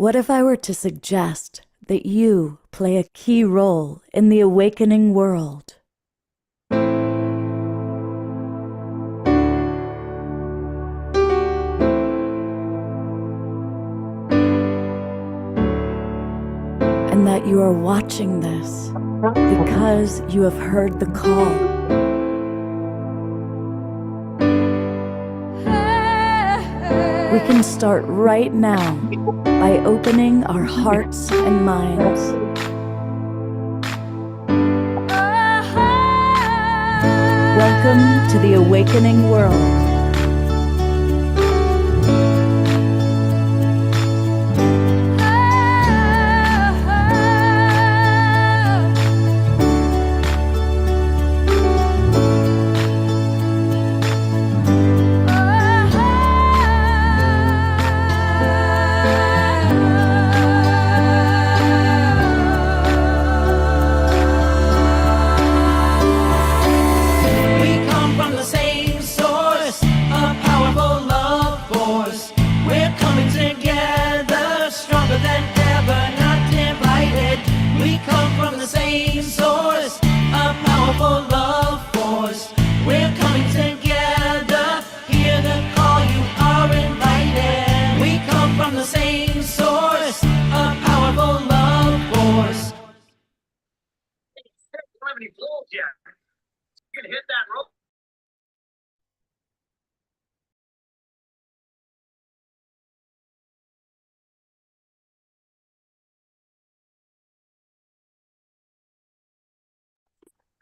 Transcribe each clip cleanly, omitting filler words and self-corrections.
What if I were to suggest that you play a key role in the awakening world? And that you are watching this because you have heard the call. We can start right now by opening our hearts and minds. Welcome to the awakening world.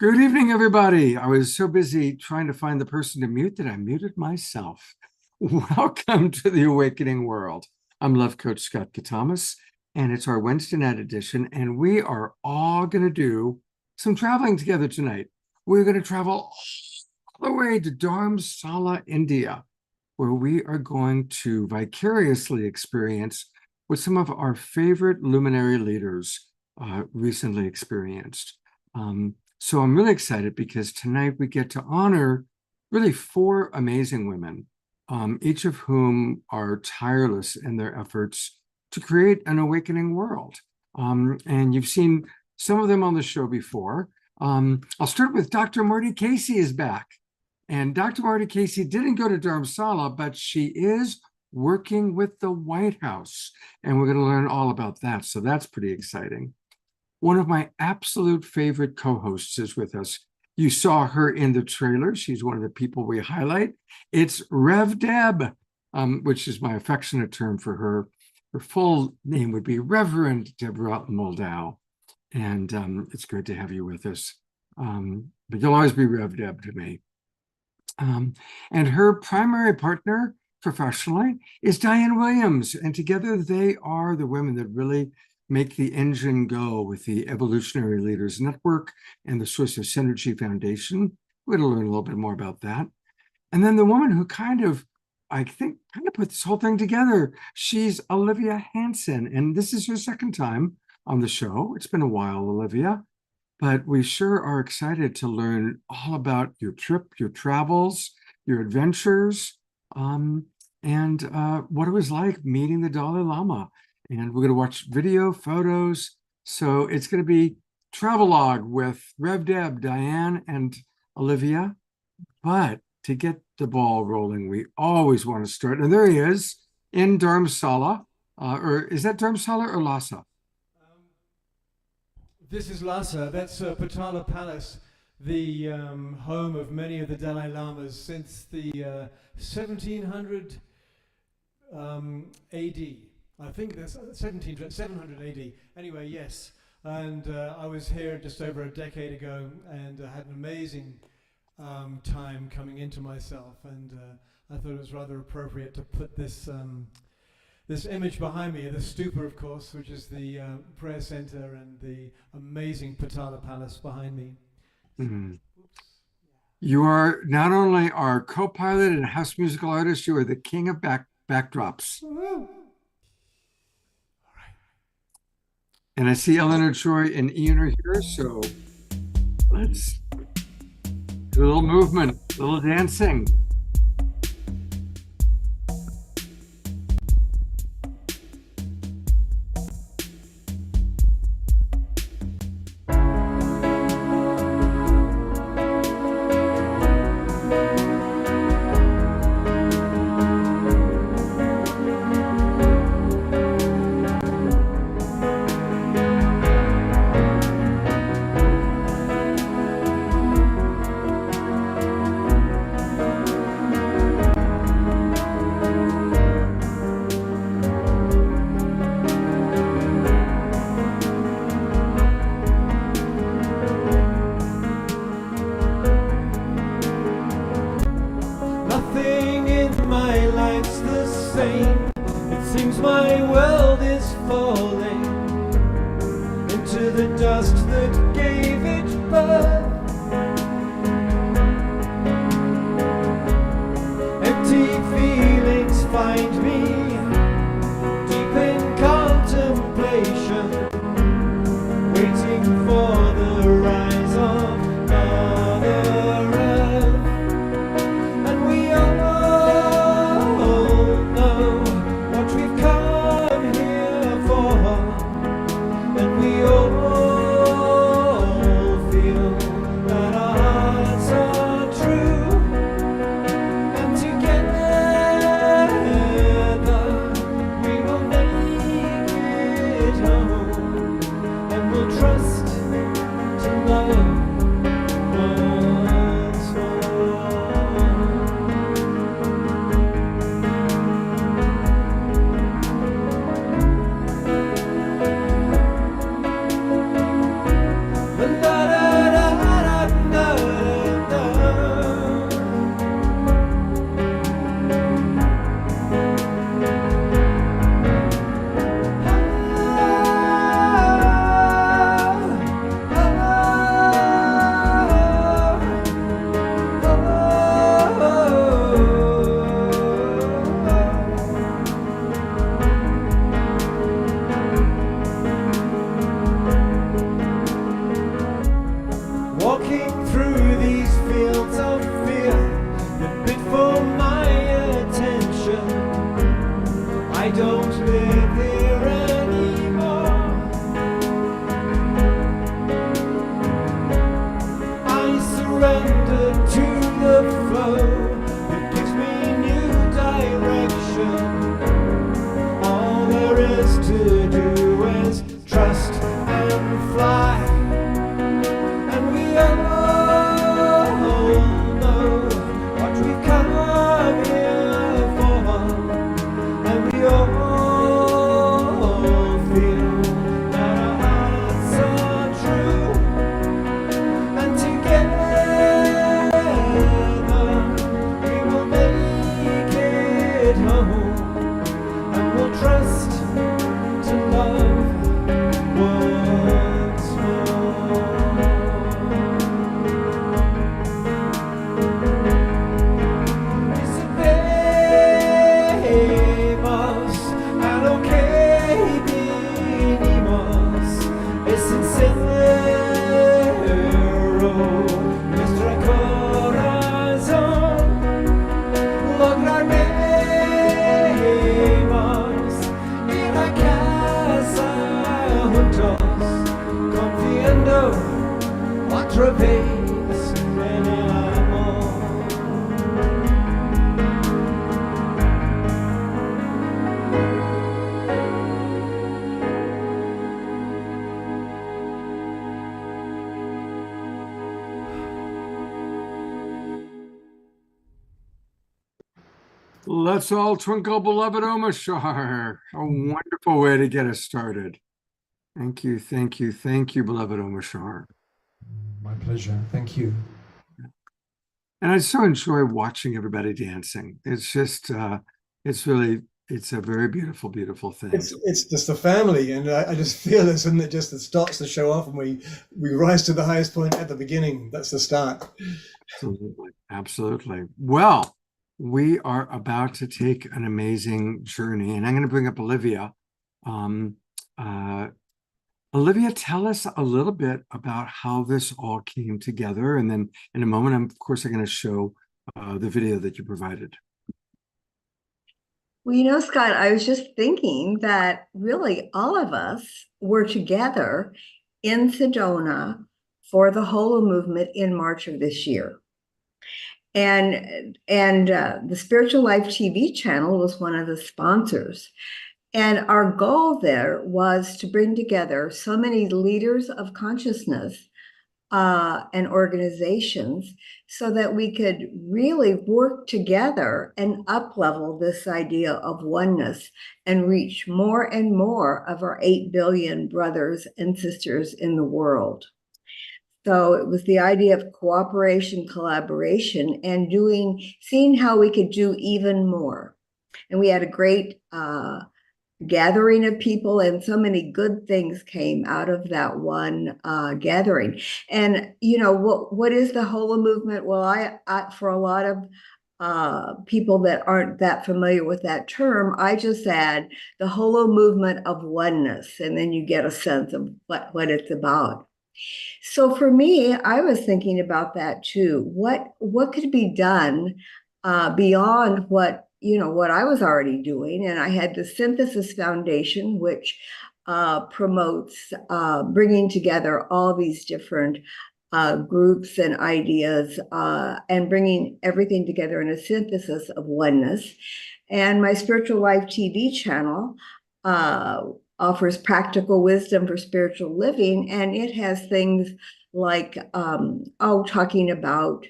Good evening, everybody. I was so busy trying to find the person to mute that I muted myself. Welcome to the Awakening World. I'm Love Coach Scott Katamas, and it's our Wednesday night edition, and we are all going to do some traveling together tonight. We're going to travel all the way to Dharamsala, India, where we are going to vicariously experience what some of our favorite luminary leaders recently experienced. So I'm really excited because tonight we get to honor really four amazing women, each of whom are tireless in their efforts to create an awakening world. And you've seen some of them on the show before. I'll start with Dr. Marty Casey is back. And Dr. Marty Casey didn't go to Dharamsala, but she is working with the White House. And we're going to learn all about that. So that's pretty exciting. One of my absolute favorite co-hosts is with us. You saw her in the trailer. She's one of the people we highlight. It's Rev Deb, which is my affectionate term for her. Her full name would be Reverend Deborah Moldow. And it's great to have you with us. But you'll always be Rev Deb to me. And her primary partner professionally is Diane Williams. And together they are the women that really make the engine go with the Evolutionary Leaders Network and the Source of Synergy Foundation. We're going to learn a little bit more about that. And then the woman who I think, put this whole thing together, she's Olivia Hansen. And this is her second time on the show. It's been a while, Olivia, but we sure are excited to learn all about your trip, your travels, your adventures, and what it was like meeting the Dalai Lama. And we're going to watch video, photos. So it's going to be travelogue with Rev Deb, Diane, and Olivia. But to get the ball rolling, we always want to start. And there he is in Dharamsala. Or is that Dharamsala or Lhasa? This is Lhasa. That's Potala Palace, the home of many of the Dalai Lamas since the 1700 AD. I think that's 700 AD. Anyway, yes. And I was here just over a decade ago and had an amazing time coming into myself. And I thought it was rather appropriate to put this this image behind me, the stupa, of course, which is the prayer center, and the amazing Potala Palace behind me. Mm-hmm. You are not only our co-pilot and house musical artist, you are the king of backdrops. Woo-hoo. And I see Eleanor Troy and Ian are here, so let's do a little movement, a little dancing. insane. It seems my world is falling into the dust that gave it birth. Empty feelings find me deep in contemplation, waiting for the rise of Mother Earth. And we all know what we've come here for, and we all feel that our hearts are true. And together we will make it home, and we'll trust to love once more. Walking through these fields of fear that bid for my attention. I don't live here anymore. I surrender to the flow that gives me new direction. All there is to do is trust and fly. And we all know what we've come here for, and we all feel that our hearts are true. And together we will make it home, and we'll trust to love once more. Dice a lo que vinimos, es sincero nuestro corazón. Lograremos ir a casa juntos, confiando otra vez en el amor. Let's all twinkle, beloved Omashar. A wonderful way to get us started. Thank you, thank you, thank you, beloved Omashar. My pleasure. Thank you. And I so enjoy watching everybody dancing. It's just, it's a very beautiful, beautiful thing. It's just a family, and I just feel it's something that just starts to show off, and we rise to the highest point at the beginning. That's the start. Absolutely, absolutely. Well, we are about to take an amazing journey, and I'm going to bring up Olivia. Olivia, tell us a little bit about how this all came together, and then in a moment, I'm going to show the video that you provided. Well, Scott, I was just thinking that really all of us were together in Sedona for the Holo movement in March of this year. And the Spiritual Life TV channel was one of the sponsors. And our goal there was to bring together so many leaders of consciousness and organizations so that we could really work together and up-level this idea of oneness and reach more and more of our 8 billion brothers and sisters in the world. So it was the idea of cooperation, collaboration, and seeing how we could do even more. And we had a great gathering of people, and so many good things came out of that one gathering. And what is the Holo movement? Well, I for a lot of people that aren't that familiar with that term, I just add the Holo movement of oneness, and then you get a sense of what it's about. So for me, I was thinking about that too. What could be done beyond what I was already doing? And I had the Synthesis Foundation, which promotes bringing together all these different groups and ideas and bringing everything together in a synthesis of oneness. And my Spiritual Life TV channel offers practical wisdom for spiritual living, and it has things like talking about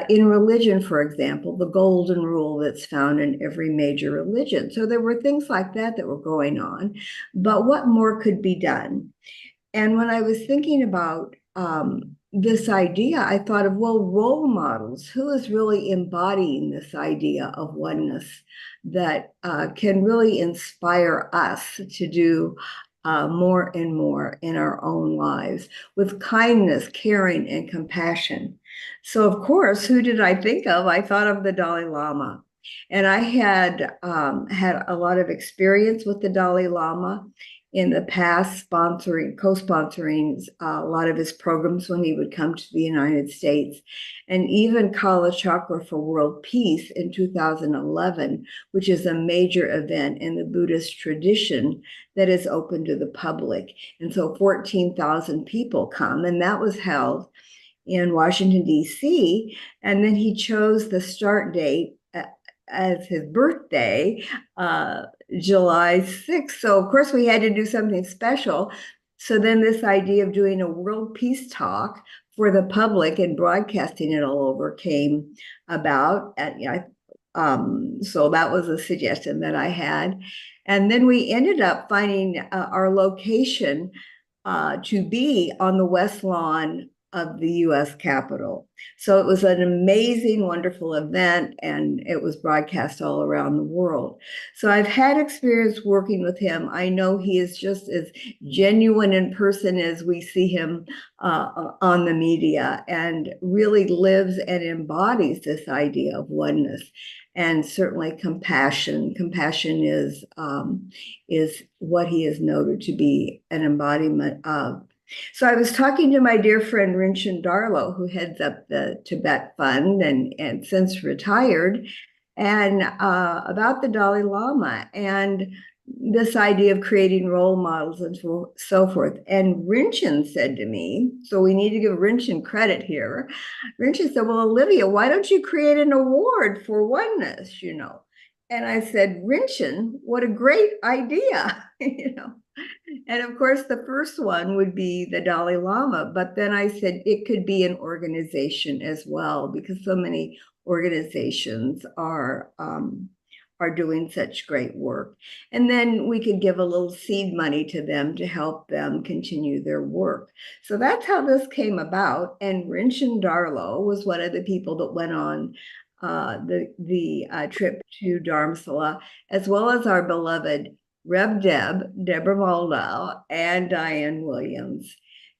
in religion, for example, the golden rule that's found in every major religion. So there were things like that were going on, but what more could be done? And when I was thinking about this idea, I thought of, well, role models. Who is really embodying this idea of oneness that can really inspire us to do more and more in our own lives with kindness, caring, and compassion? So, of course, who did I think of? I thought of the Dalai Lama. And I had had a lot of experience with the Dalai Lama in the past, co-sponsoring a lot of his programs when he would come to the United States, and even Kala Chakra for World Peace in 2011, which is a major event in the Buddhist tradition that is open to the public. And so 14,000 people come, and that was held in Washington, D.C., and then he chose the start date as his birthday, July 6th. So, of course, we had to do something special. So then this idea of doing a world peace talk for the public and broadcasting it all over came about. So that was a suggestion that I had. And then we ended up finding our location to be on the West Lawn of the U.S. Capitol. So it was an amazing, wonderful event, and it was broadcast all around the world. So I've had experience working with him. I know he is just as genuine in person as we see him on the media, and really lives and embodies this idea of oneness. And certainly compassion. Compassion is what he is noted to be an embodiment of. So I was talking to my dear friend Rinchen Darlow, who heads up the Tibet Fund and since retired, and about the Dalai Lama and this idea of creating role models and so forth. And Rinchen said to me, so we need to give Rinchen credit here. Rinchen said, well, Olivia, why don't you create an award for oneness, And I said, Rinchen, what a great idea, And of course, the first one would be the Dalai Lama. But then I said it could be an organization as well, because so many organizations are doing such great work. And then we could give a little seed money to them to help them continue their work. So that's how this came about. And Rinchen Darlow was one of the people that went on the trip to Dharamsala, as well as our beloved Deborah Valdau, and Diane Williams.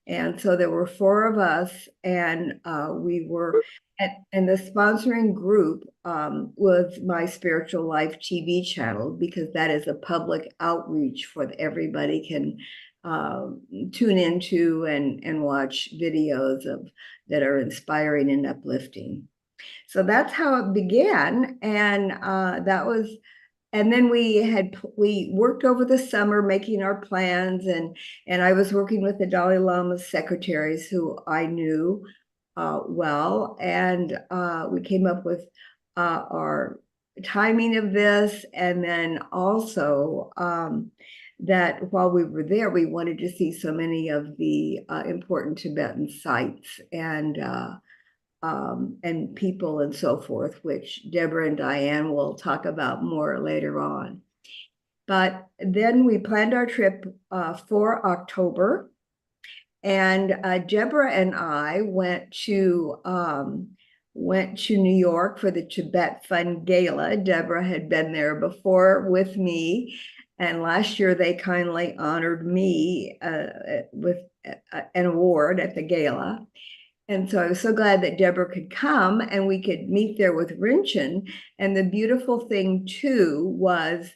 And so there were four of us, and we were, and the sponsoring group was my Spiritual Life TV channel, because that is a public outreach for everybody can tune into and watch videos that are inspiring and uplifting. So that's how it began, and and then we worked over the summer making our plans, and I was working with the Dalai Lama's secretaries, who I knew well, and we came up with our timing of this, and then also that while we were there, we wanted to see so many of the important Tibetan sites and people and so forth, which Deborah and Diane will talk about more later on. But then we planned our trip for October, and Deborah and I went to went to New York for the Tibet Fun Gala. Deborah had been there before with me, and last year they kindly honored me with an award at the gala. And so I was so glad that Deborah could come and we could meet there with Rinchen. And the beautiful thing too was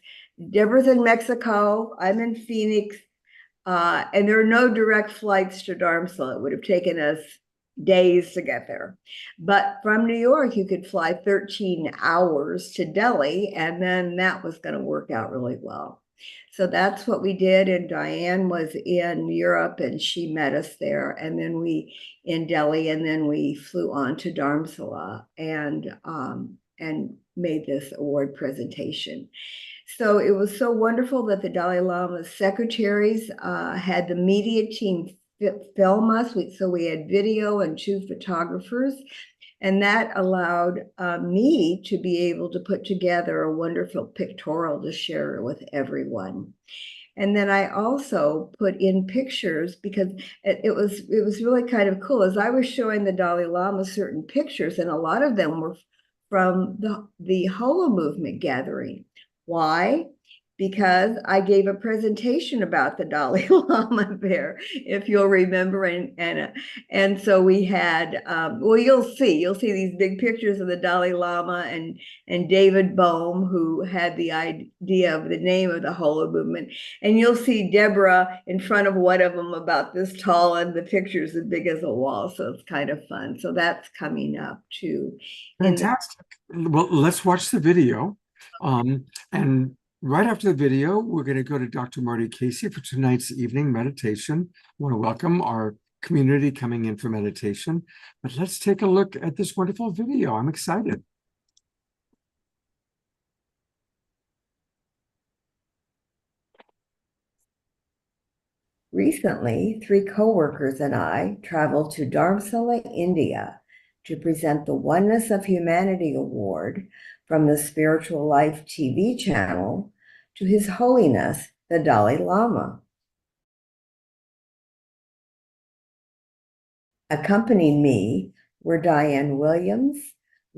Deborah's in Mexico, I'm in Phoenix, and there are no direct flights to Dharamsala. It would have taken us days to get there. But from New York, you could fly 13 hours to Delhi, and then that was going to work out really well. So that's what we did. And Diane was in Europe and she met us there. And then we in Delhi, and then we flew on to Dharamsala and made this award presentation. So it was so wonderful that the Dalai Lama's secretaries had the media team film us. So we had video and 2 photographers. And that allowed me to be able to put together a wonderful pictorial to share with everyone. And then I also put in pictures because it was really kind of cool. As I was showing the Dalai Lama certain pictures, and a lot of them were from the Holo movement gathering. Why? Because I gave a presentation about the Dalai Lama there, if you'll remember, and so we had well, you'll see these big pictures of the Dalai Lama and David Bohm, who had the idea of the name of the Holo movement, and you'll see Deborah in front of one of them about this tall, and the picture's as big as a wall, so it's kind of fun. So that's coming up too. Fantastic. Well, let's watch the video. And right after the video, we're going to go to Dr. Marty Casey for tonight's evening meditation. I want to welcome our community coming in for meditation. But let's take a look at this wonderful video. I'm excited. Recently, 3 coworkers and I traveled to Dharamsala, India, to present the Oneness of Humanity Award from the Spiritual Life TV channel to His Holiness the Dalai Lama. Accompanying me were Diane Williams,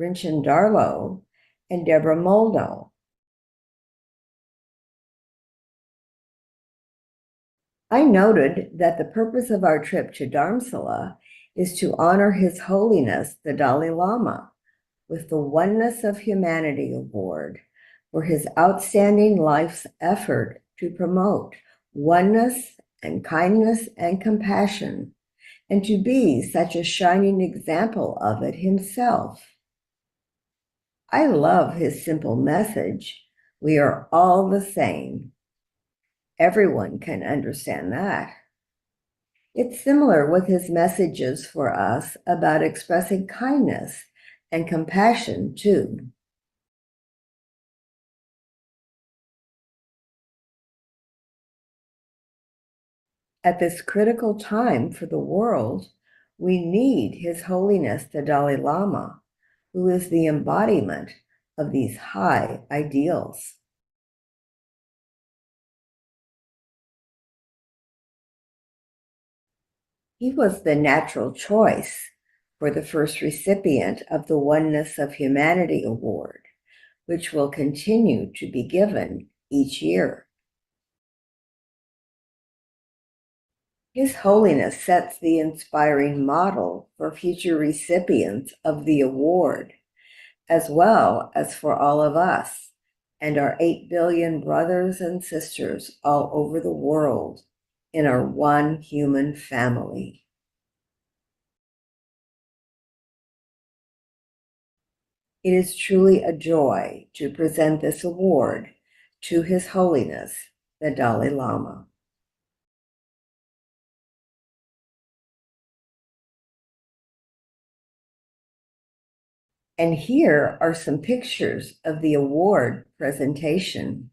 Rinchen Darlow, and Deborah Moldo. I noted that the purpose of our trip to Dharamsala is to honor His Holiness the Dalai Lama with the Oneness of Humanity Award for his outstanding life's effort to promote oneness and kindness and compassion, and to be such a shining example of it himself. I love his simple message, we are all the same. Everyone can understand that. It's similar with his messages for us about expressing kindness and compassion too. At this critical time for the world, we need His Holiness the Dalai Lama, who is the embodiment of these high ideals. He was the natural choice for the first recipient of the Oneness of Humanity Award, which will continue to be given each year. His Holiness sets the inspiring model for future recipients of the award, as well as for all of us and our 8 billion brothers and sisters all over the world in our one human family. It is truly a joy to present this award to His Holiness the Dalai Lama. And here are some pictures of the award presentation.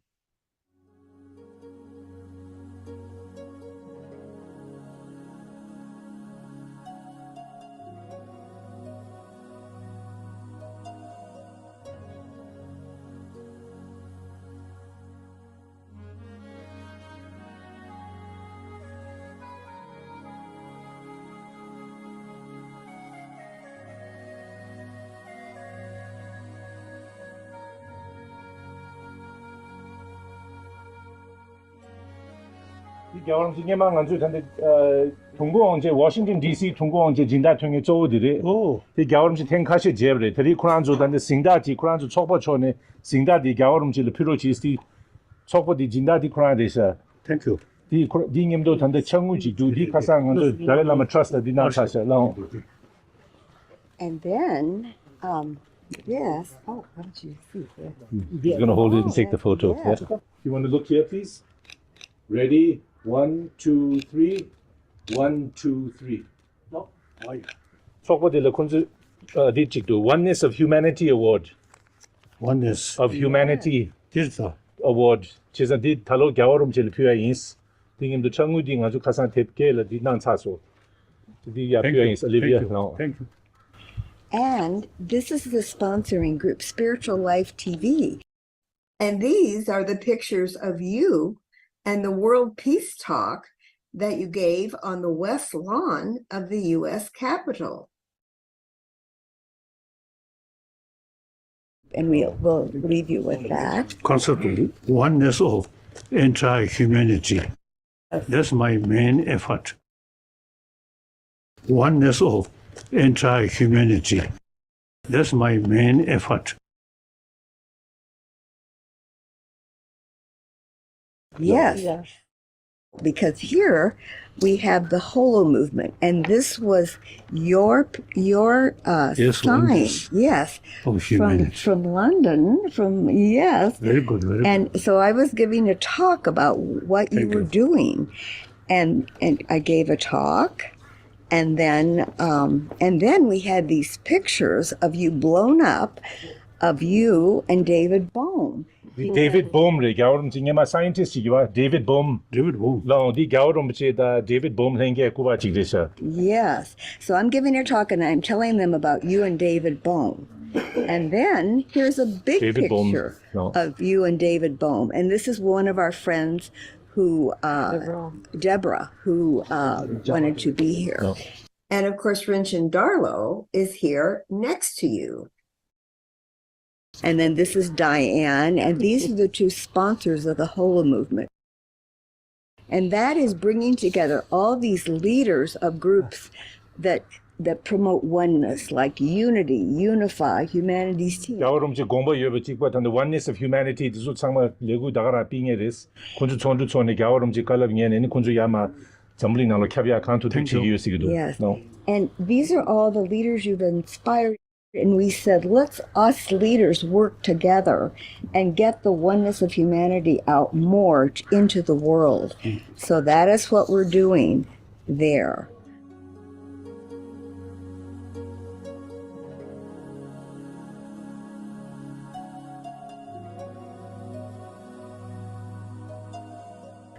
이 겨울은 징계만 간주 근데 동공제 워싱턴 DC 동공제 진다통에 조들이 이 겨울음식 텐카시 제브레 들이 쿠란주 단데 싱다디 쿠란주 초보촌에 싱다디 겨울음식을 필요지스티 초보디 진다디 쿠란데서 땡큐. 디 딩임도 단데 청우지 두디 가상은 달라마 트러스트 디나사서 로 And then, yes. Oh, how did you see that? He's going to hold it and take the photo. Yeah. Yeah. You want to look here, please? Ready? 1, 2, 3. 1, 2, 3. 어? 아이, 초보들 콘주 디직도 Oneness of Humanity Award. oneness. Of Humanity 됐다. Award. 제가 디 달로 겨울음 제일 표현인스. 딩임도 청우딩 아주 가상 탭게라 디난 차소. 디야 표현인스 올리비아. 땡큐. And this is the sponsoring group, Spiritual Life TV. And these are the pictures of you and the World Peace Talk that you gave on the west lawn of the U.S. Capitol. And we'll leave you with that. Concept of oneness of entire humanity. That's my main effort. Oneness of entire humanity. That's my main effort. Yes. Because here we have the Holo movement, and this was your Yes, sign. oneness. Yes, Of humanity. from London. Yes. Very good, very good. And so I was giving a talk about what you Thank were you. doing, and I gave a talk, and then we had these pictures of you blown up, of you and David Bohm. David Bohm, 겨울음 징계마 사이언티스트이와 David Bohm. David Wu. 디 겨울음 제다 David Bohm 생게 쿠바 직대셔. Yes. So I'm giving a talk, and I'm telling them about you and David Bohm. And then here's a big David Bohm, picture no. of you and David Bohm. And this is one of our friends who, Deborah, who wanted to be here. No. And of course, Rinchen Darlow is here next to you. And then this is Diane, and these are the two sponsors of the Holo movement. And that is bringing together all these leaders of groups that promote oneness, like unity, unify, humanity's team. 겨울음 제 공부 여부 찍고 단데 Oneness of Humanity 주 상마 레고 다가라 빙에레스 콘주 촌주 촌에 겨울음 제 깔라빙에는 콘주 야마 점블링 나로 캐비아 칸투 Thank you. 되지기요시기도. Yes. No. And these are all the leaders you've inspired. And we said, let's us leaders work together and get the oneness of humanity out more into the world. So that is what we're doing there.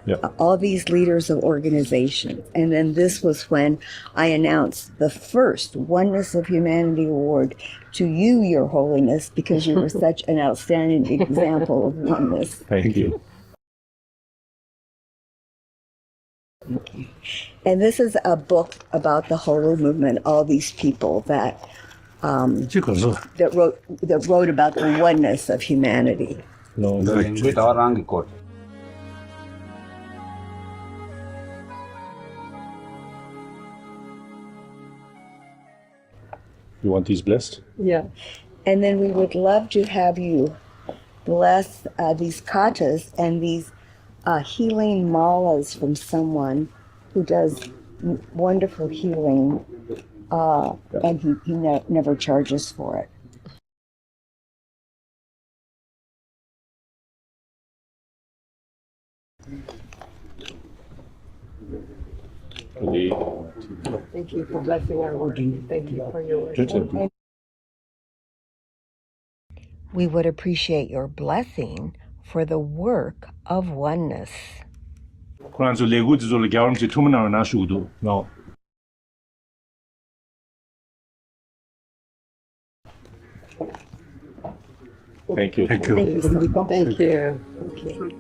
Yeah. All these leaders of organizations. And then this was when I announced the first Oneness of Humanity Award to you, Your Holiness, because you were such an outstanding example of oneness. Thank you. And this is a book about the Holo movement, all these people that 찍어서 that wrote about the oneness of humanity. No. With our rank code. You want these blessed? Yeah. And then we would love to have you bless these katas and these healing malas from someone who does wonderful healing, and he never charges for it. Thank you for blessing our work. Thank you for your work. We would appreciate your blessing for the work of oneness. 그래서 레고지졸 겨울음 제 투문나 나슈도. No. Thank you. Thank you. Thank you. Okay.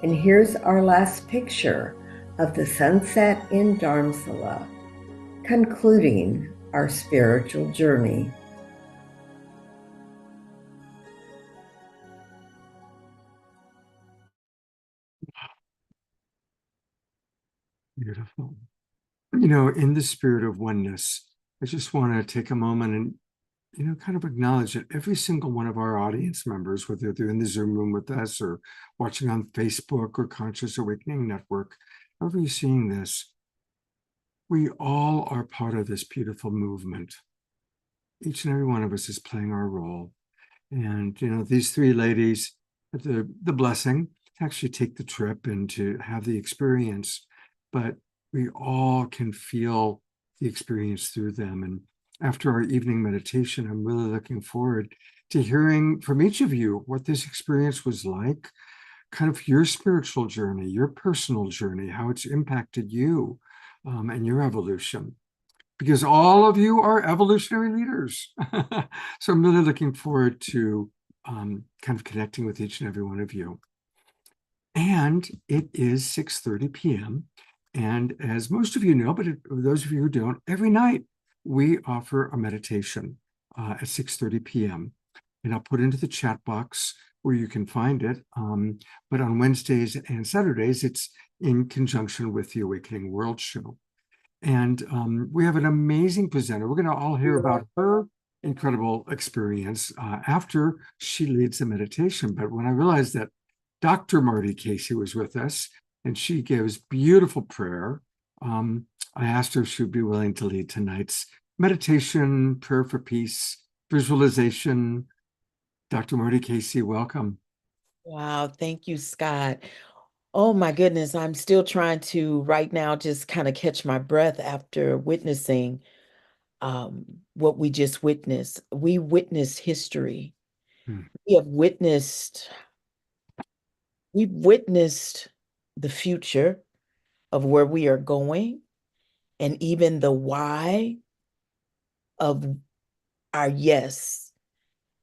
And here's our last picture of the sunset in Dharamsala, concluding our spiritual journey. Beautiful. You know, in the spirit of oneness, I just want to take a moment and, you know, kind of acknowledge that every single one of our audience members, whether they're in the Zoom room with us or watching on Facebook or Conscious Awakening Network, however you're seeing this, we all are part of this beautiful movement. Each and every one of us is playing our role. And, you know, these three ladies had the blessing to actually take the trip and to have the experience, but we all can feel the experience through them. And after our evening meditation, I'm really looking forward to hearing from each of you what this experience was like, kind of your spiritual journey, your personal journey, how it's impacted you and your evolution, because all of you are evolutionary leaders. So I'm really looking forward to kind of connecting with each and every one of you. And it is 6:30 p.m. And as most of you know, but those of you who don't, every night we offer a meditation at 6:30 p.m. And I'll put into the chat box where you can find it. But on Wednesdays and Saturdays, it's in conjunction with the Awakening World Show. And we have an amazing presenter. We're going to all hear about her incredible experience after she leads the meditation. But when I realized that Dr. Marty Casey was with us and she gives beautiful prayer, I asked her if she would be willing to lead tonight's meditation, prayer for peace, visualization. Dr. Marty Casey, welcome. Wow, thank you, Scott. Oh my goodness, I'm still trying to right now just kind of catch my breath after witnessing what we just witnessed. We witnessed history. We have witnessed, we've witnessed the future of where we are going and even the why of our yes.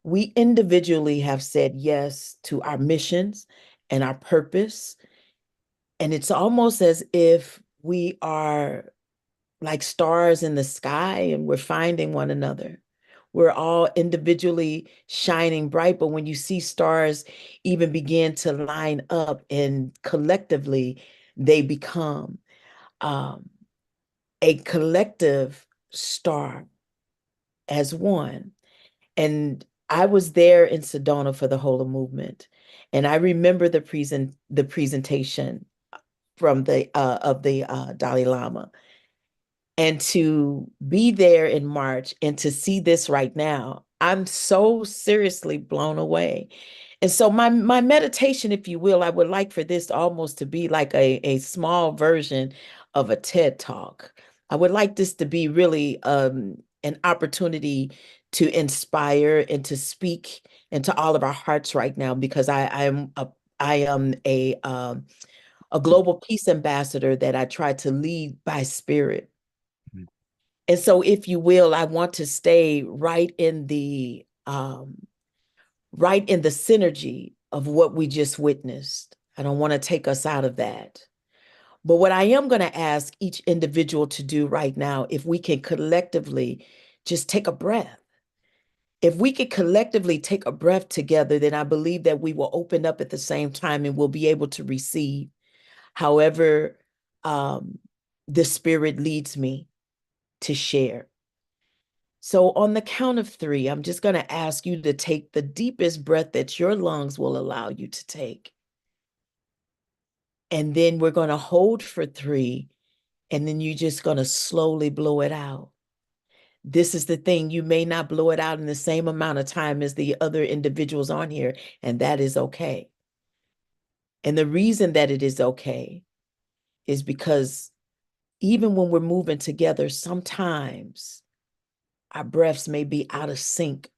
We individually have said yes to our missions and our purpose. And it's almost as if we are like stars in the sky and we're finding one another. We're all individually shining bright, but when you see stars even begin to line up and collectively they become a collective star as one. And I was there in Sedona for the Hola movement. And I remember the presentation from the Dalai Lama. And to be there in March and to see this right now, I'm so seriously blown away. And so my meditation, if you will, I would like for this almost to be like a small version of a TED Talk. I would like this to be really an opportunity to inspire and to speak into all of our hearts right now, because I am a global peace ambassador that I try to lead by spirit. And so, if you will, I want to stay right in the synergy of what we just witnessed. I don't want to take us out of that. But what I am going to ask each individual to do right now, if we can collectively just take a breath. If we could collectively take a breath together, then I believe that we will open up at the same time and we'll be able to receive however the Spirit leads me to share. So on the count of 3, I'm just going to ask you to take the deepest breath that your lungs will allow you to take. And then we're going to hold for 3, and then you're just going to slowly blow it out. This is the thing, you may not blow it out in the same amount of time as the other individuals on here, and that is okay. And the reason that it is okay is because even when we're moving together, sometimes our breaths may be out of sync,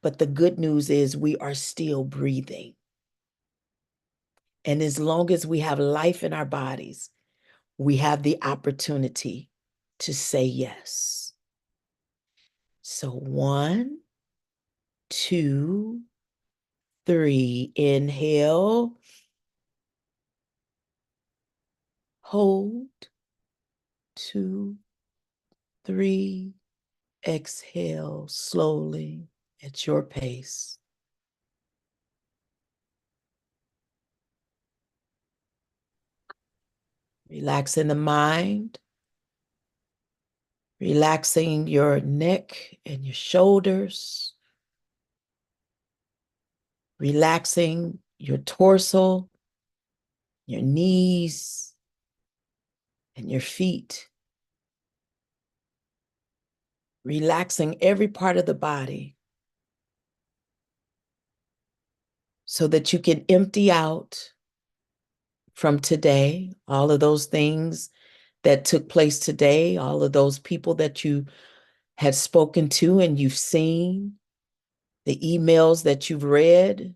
but the good news is we are still breathing. And as long as we have life in our bodies, we have the opportunity to say yes. So 1, 2, 3, inhale. Hold. 2, 3. Exhale slowly at your pace. Relaxing the mind, relaxing your neck and your shoulders, relaxing your torso, your knees, and your feet. Relaxing every part of the body so that you can empty out from today all of those things that took place today, all of those people that you had spoken to and you've seen, the emails that you've read,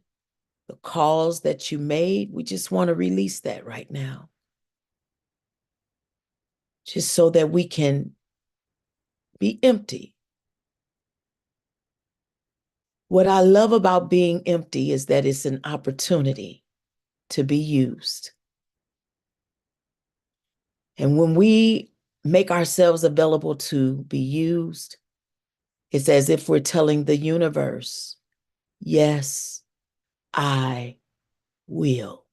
the calls that you made. We just want to release that right now, just so that we can be empty. What I love about being empty is that it's an opportunity to be used. And when we make ourselves available to be used, it's as if we're telling the universe, yes, I will.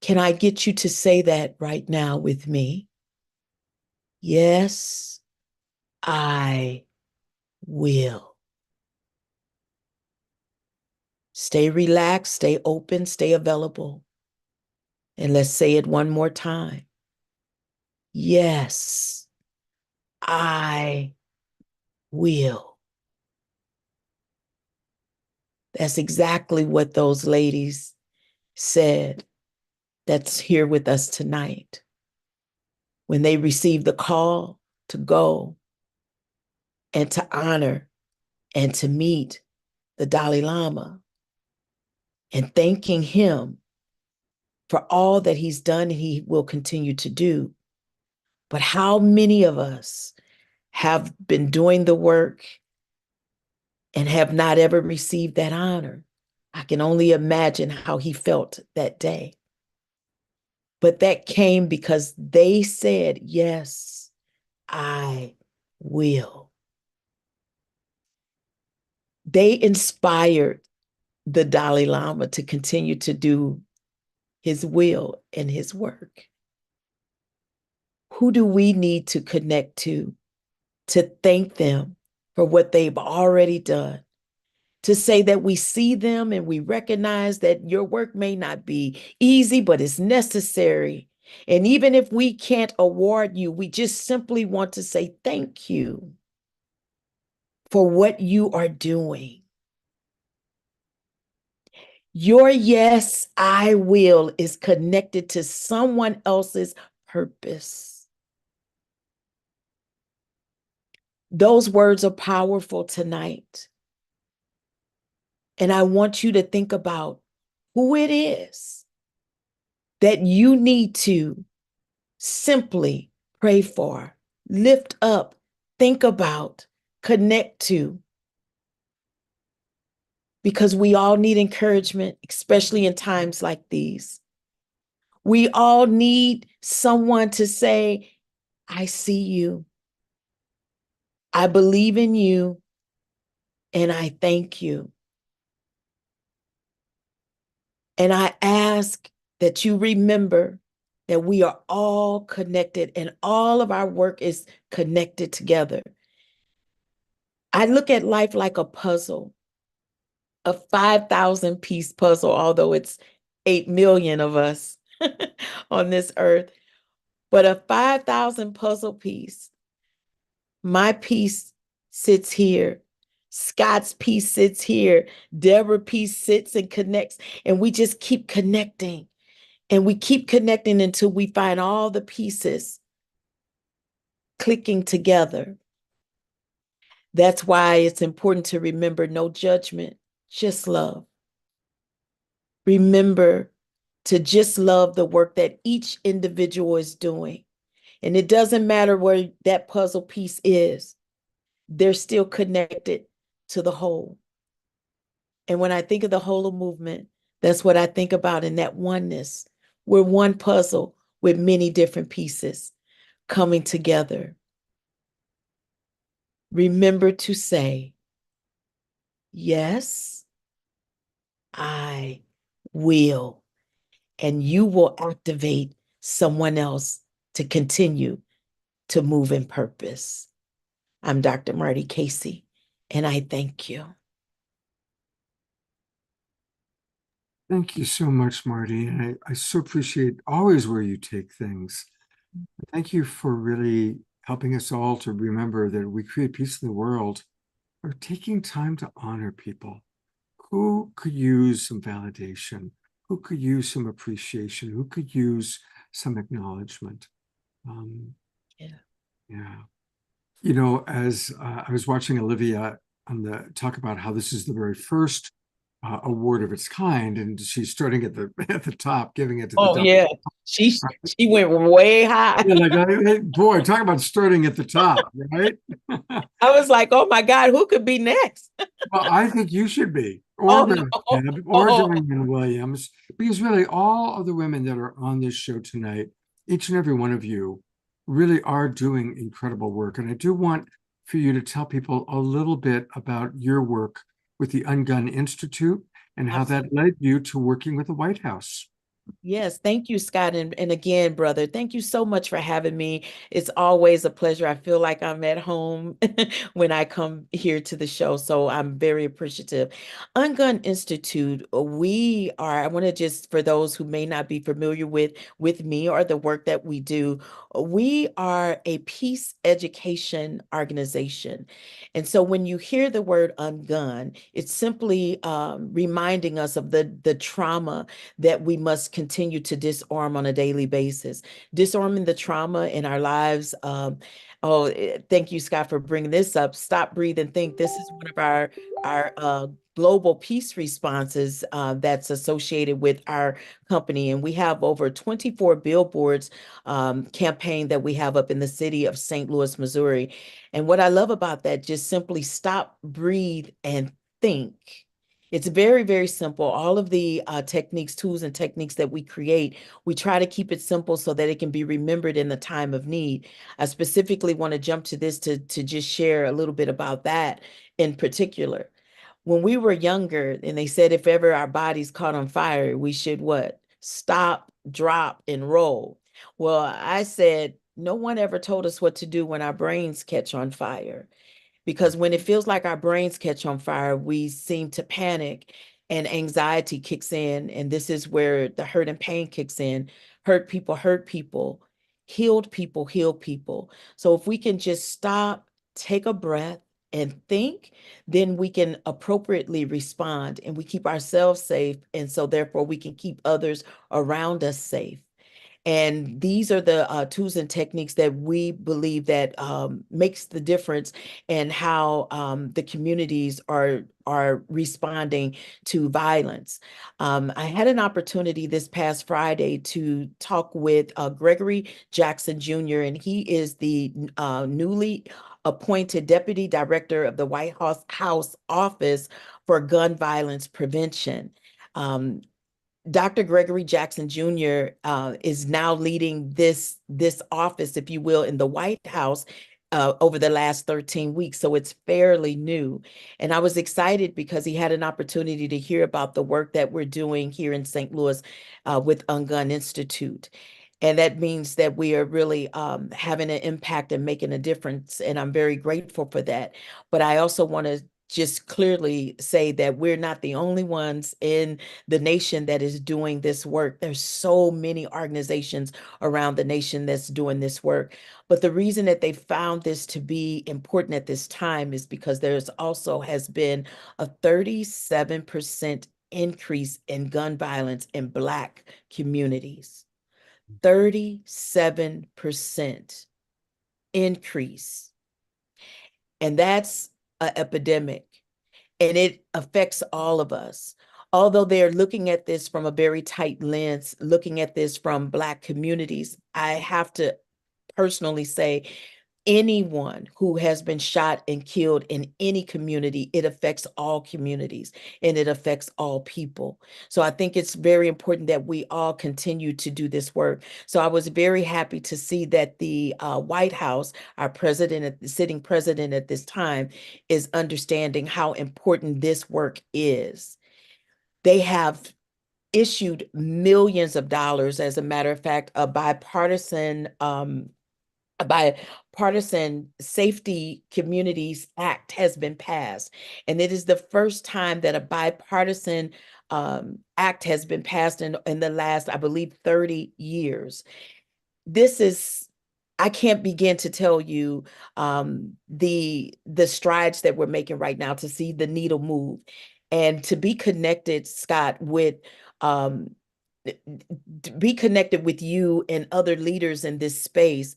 Can I get you to say that right now with me? Yes, I will. Stay relaxed, stay open, stay available. And let's say it one more time. Yes, I will. That's exactly what those ladies said that's here with us tonight. When they received the call to go and to honor and to meet the Dalai Lama and thanking him for all that he's done and he will continue to do. But how many of us have been doing the work and have not ever received that honor? I can only imagine how he felt that day. But that came because they said, yes, I will. They inspired the Dalai Lama to continue to do his will and his work. Who do we need to connect to thank them for what they've already done? To say that we see them and we recognize that your work may not be easy, but it's necessary. And even if we can't award you, we just simply want to say thank you for what you are doing. Your yes, I will is connected to someone else's purpose. Those words are powerful tonight. And I want you to think about who it is that you need to simply pray for, lift up, think about, connect to. Because we all need encouragement, especially in times like these. We all need someone to say, I see you. I believe in you, and I thank you. And I ask that you remember that we are all connected and all of our work is connected together. I look at life like a puzzle, a 5,000 piece puzzle, although it's 8 million of us on this earth, but a 5,000 puzzle piece. My piece sits here. Scott's piece sits here. Deborah's piece sits and connects, and we just keep connecting. And we keep connecting until we find all the pieces clicking together. That's why it's important to remember no judgment, just love. Remember to just love the work that each individual is doing. And it doesn't matter where that puzzle piece is, they're still connected to the whole. And when I think of the whole movement, That's what I think about in that oneness. We're one puzzle with many different pieces coming together. Remember to say, yes, I will. And you will activate someone else to continue to move in purpose. I'm Dr. Marty Casey, and I thank you. Thank you so much, Marty. And I so appreciate always where you take things. Thank you for really helping us all to remember that we create peace in the world or taking time to honor people who could use some validation, who could use some appreciation, who could use some acknowledgement. Yeah. You know, as I was watching Olivia on the talk about how this is the very first award of its kind, and she's starting at the top, giving it to the Oh, top. yeah. She went way high. Yeah, like, boy, talk about starting at the top, right? I was like, oh my God, who could be next? Well, I think you should be, Oh, or no. Deb, or Oh. Diane Williams, because really all of the women that are on this show tonight, each and every one of you really are doing incredible work. And I do want for you to tell people a little bit about your work with the Ungun Institute and how that led you to working with the White House. Yes, thank you, Scott. And again, brother, thank you so much for having me. It's always a pleasure. I feel like I'm at home when I come here to the show. So I'm very appreciative. Ungun Institute, I want to just, for those who may not be familiar with me or the work that we do, we are a peace education organization. And so when you hear the word ungun, it's simply reminding us of the trauma that we must continue to disarm on a daily basis. Disarming the trauma in our lives. Thank you, Scott, for bringing this up. Stop, breathe, and think. This is one of our global peace responses that's associated with our company. And we have over 24 billboards campaign that we have up in the city of St. Louis, Missouri. And what I love about that, just simply stop, breathe, and think. It's very, very simple. All of the tools and techniques that we create, we try to keep it simple so that it can be remembered in the time of need. I specifically want to jump to this to just share a little bit about that in particular. When we were younger, and they said if ever our bodies caught on fire, we should what? Stop, drop, and roll. Well, I said, no one ever told us what to do when our brains catch on fire. Because when it feels like our brains catch on fire, we seem to panic and anxiety kicks in. And this is where the hurt and pain kicks in. Hurt people, healed people, heal people. So if we can just stop, take a breath, and think, then we can appropriately respond and we keep ourselves safe. And so therefore we can keep others around us safe. And these are the tools and techniques that we believe that makes the difference in how the communities are responding to violence. I had an opportunity this past Friday to talk with Gregory Jackson Jr., and he is the newly appointed Deputy Director of the White House Office for Gun Violence Prevention. Dr. Gregory Jackson Jr. Is now leading this office, if you will, in the White House over the last 13 weeks. So it's fairly new. And I was excited because he had an opportunity to hear about the work that we're doing here in St. Louis with Ungun Institute. And that means that we are really having an impact and making a difference. And I'm very grateful for that. But I also want to just clearly say that we're not the only ones in the nation that is doing this work. There's so many organizations around the nation that's doing this work. But the reason that they found this to be important at this time is because there's also has been a 37% increase in gun violence in Black communities. 37% increase. And that's an epidemic. And it affects all of us. Although they're looking at this from a very tight lens, looking at this from Black communities, I have to personally say anyone who has been shot and killed in any community, it affects all communities and it affects all people. So I think it's very important that we all continue to do this work. So I was very happy to see that the White House, our president, the sitting president at this time, is understanding how important this work is. They have issued millions of dollars. As a matter of fact, a bipartisan Safety Communities Act has been passed. And it is the first time that a bipartisan act has been passed in the last, I believe, 30 years. This is, I can't begin to tell you the strides that we're making right now to see the needle move and to be connected, Scott, with be connected with you and other leaders in this space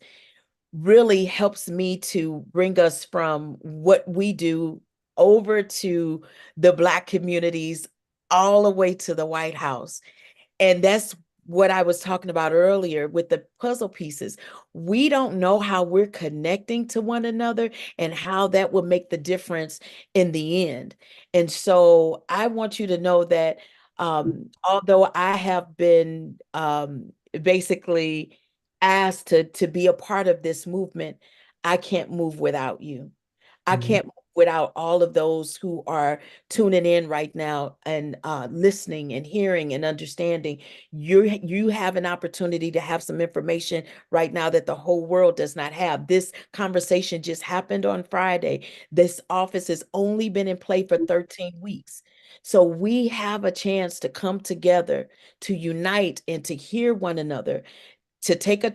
really helps me to bring us from what we do over to the Black communities, all the way to the White House. And that's what I was talking about earlier with the puzzle pieces. We don't know how we're connecting to one another and how that will make the difference in the end. And so I want you to know that although I have been basically asked to be a part of this movement, I can't move without you. I can't move without all of those who are tuning in right now and listening and hearing and understanding. You have an opportunity to have some information right now that the whole world does not have. This conversation just happened on Friday. This office has only been in play for 13 weeks. So we have a chance to come together, to unite and to hear one another, to take that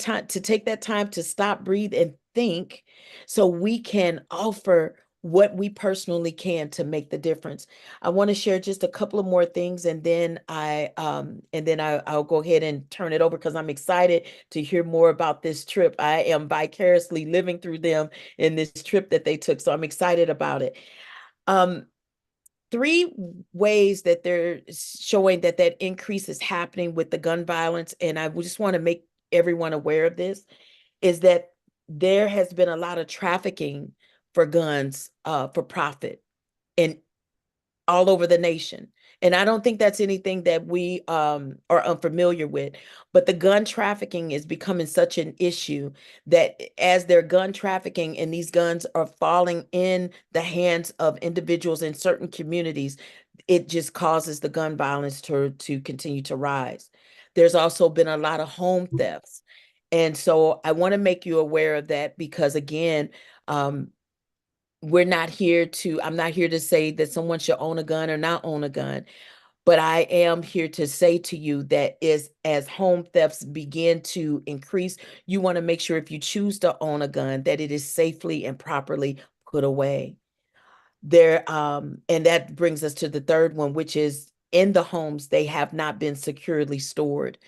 time to stop, breathe, and think so we can offer what we personally can to make the difference. I want to share just a couple of more things and then I'll go ahead and turn it over because I'm excited to hear more about this trip. I am vicariously living through them in this trip that they took, so I'm excited about it. 3 ways that they're showing that increase is happening with the gun violence, and I just want to make everyone aware of this, is that there has been a lot of trafficking for guns for profit and all over the nation. And I don't think that's anything that we are unfamiliar with, but the gun trafficking is becoming such an issue that as they're gun trafficking and these guns are falling in the hands of individuals in certain communities, it just causes the gun violence to continue to rise. There's also been a lot of home thefts. And so I want to make you aware of that because again, I'm not here to say that someone should own a gun or not own a gun, but I am here to say to you that as home thefts begin to increase, you want to make sure if you choose to own a gun that it is safely and properly put away. And that brings us to the third one, which is in the homes, they have not been securely stored.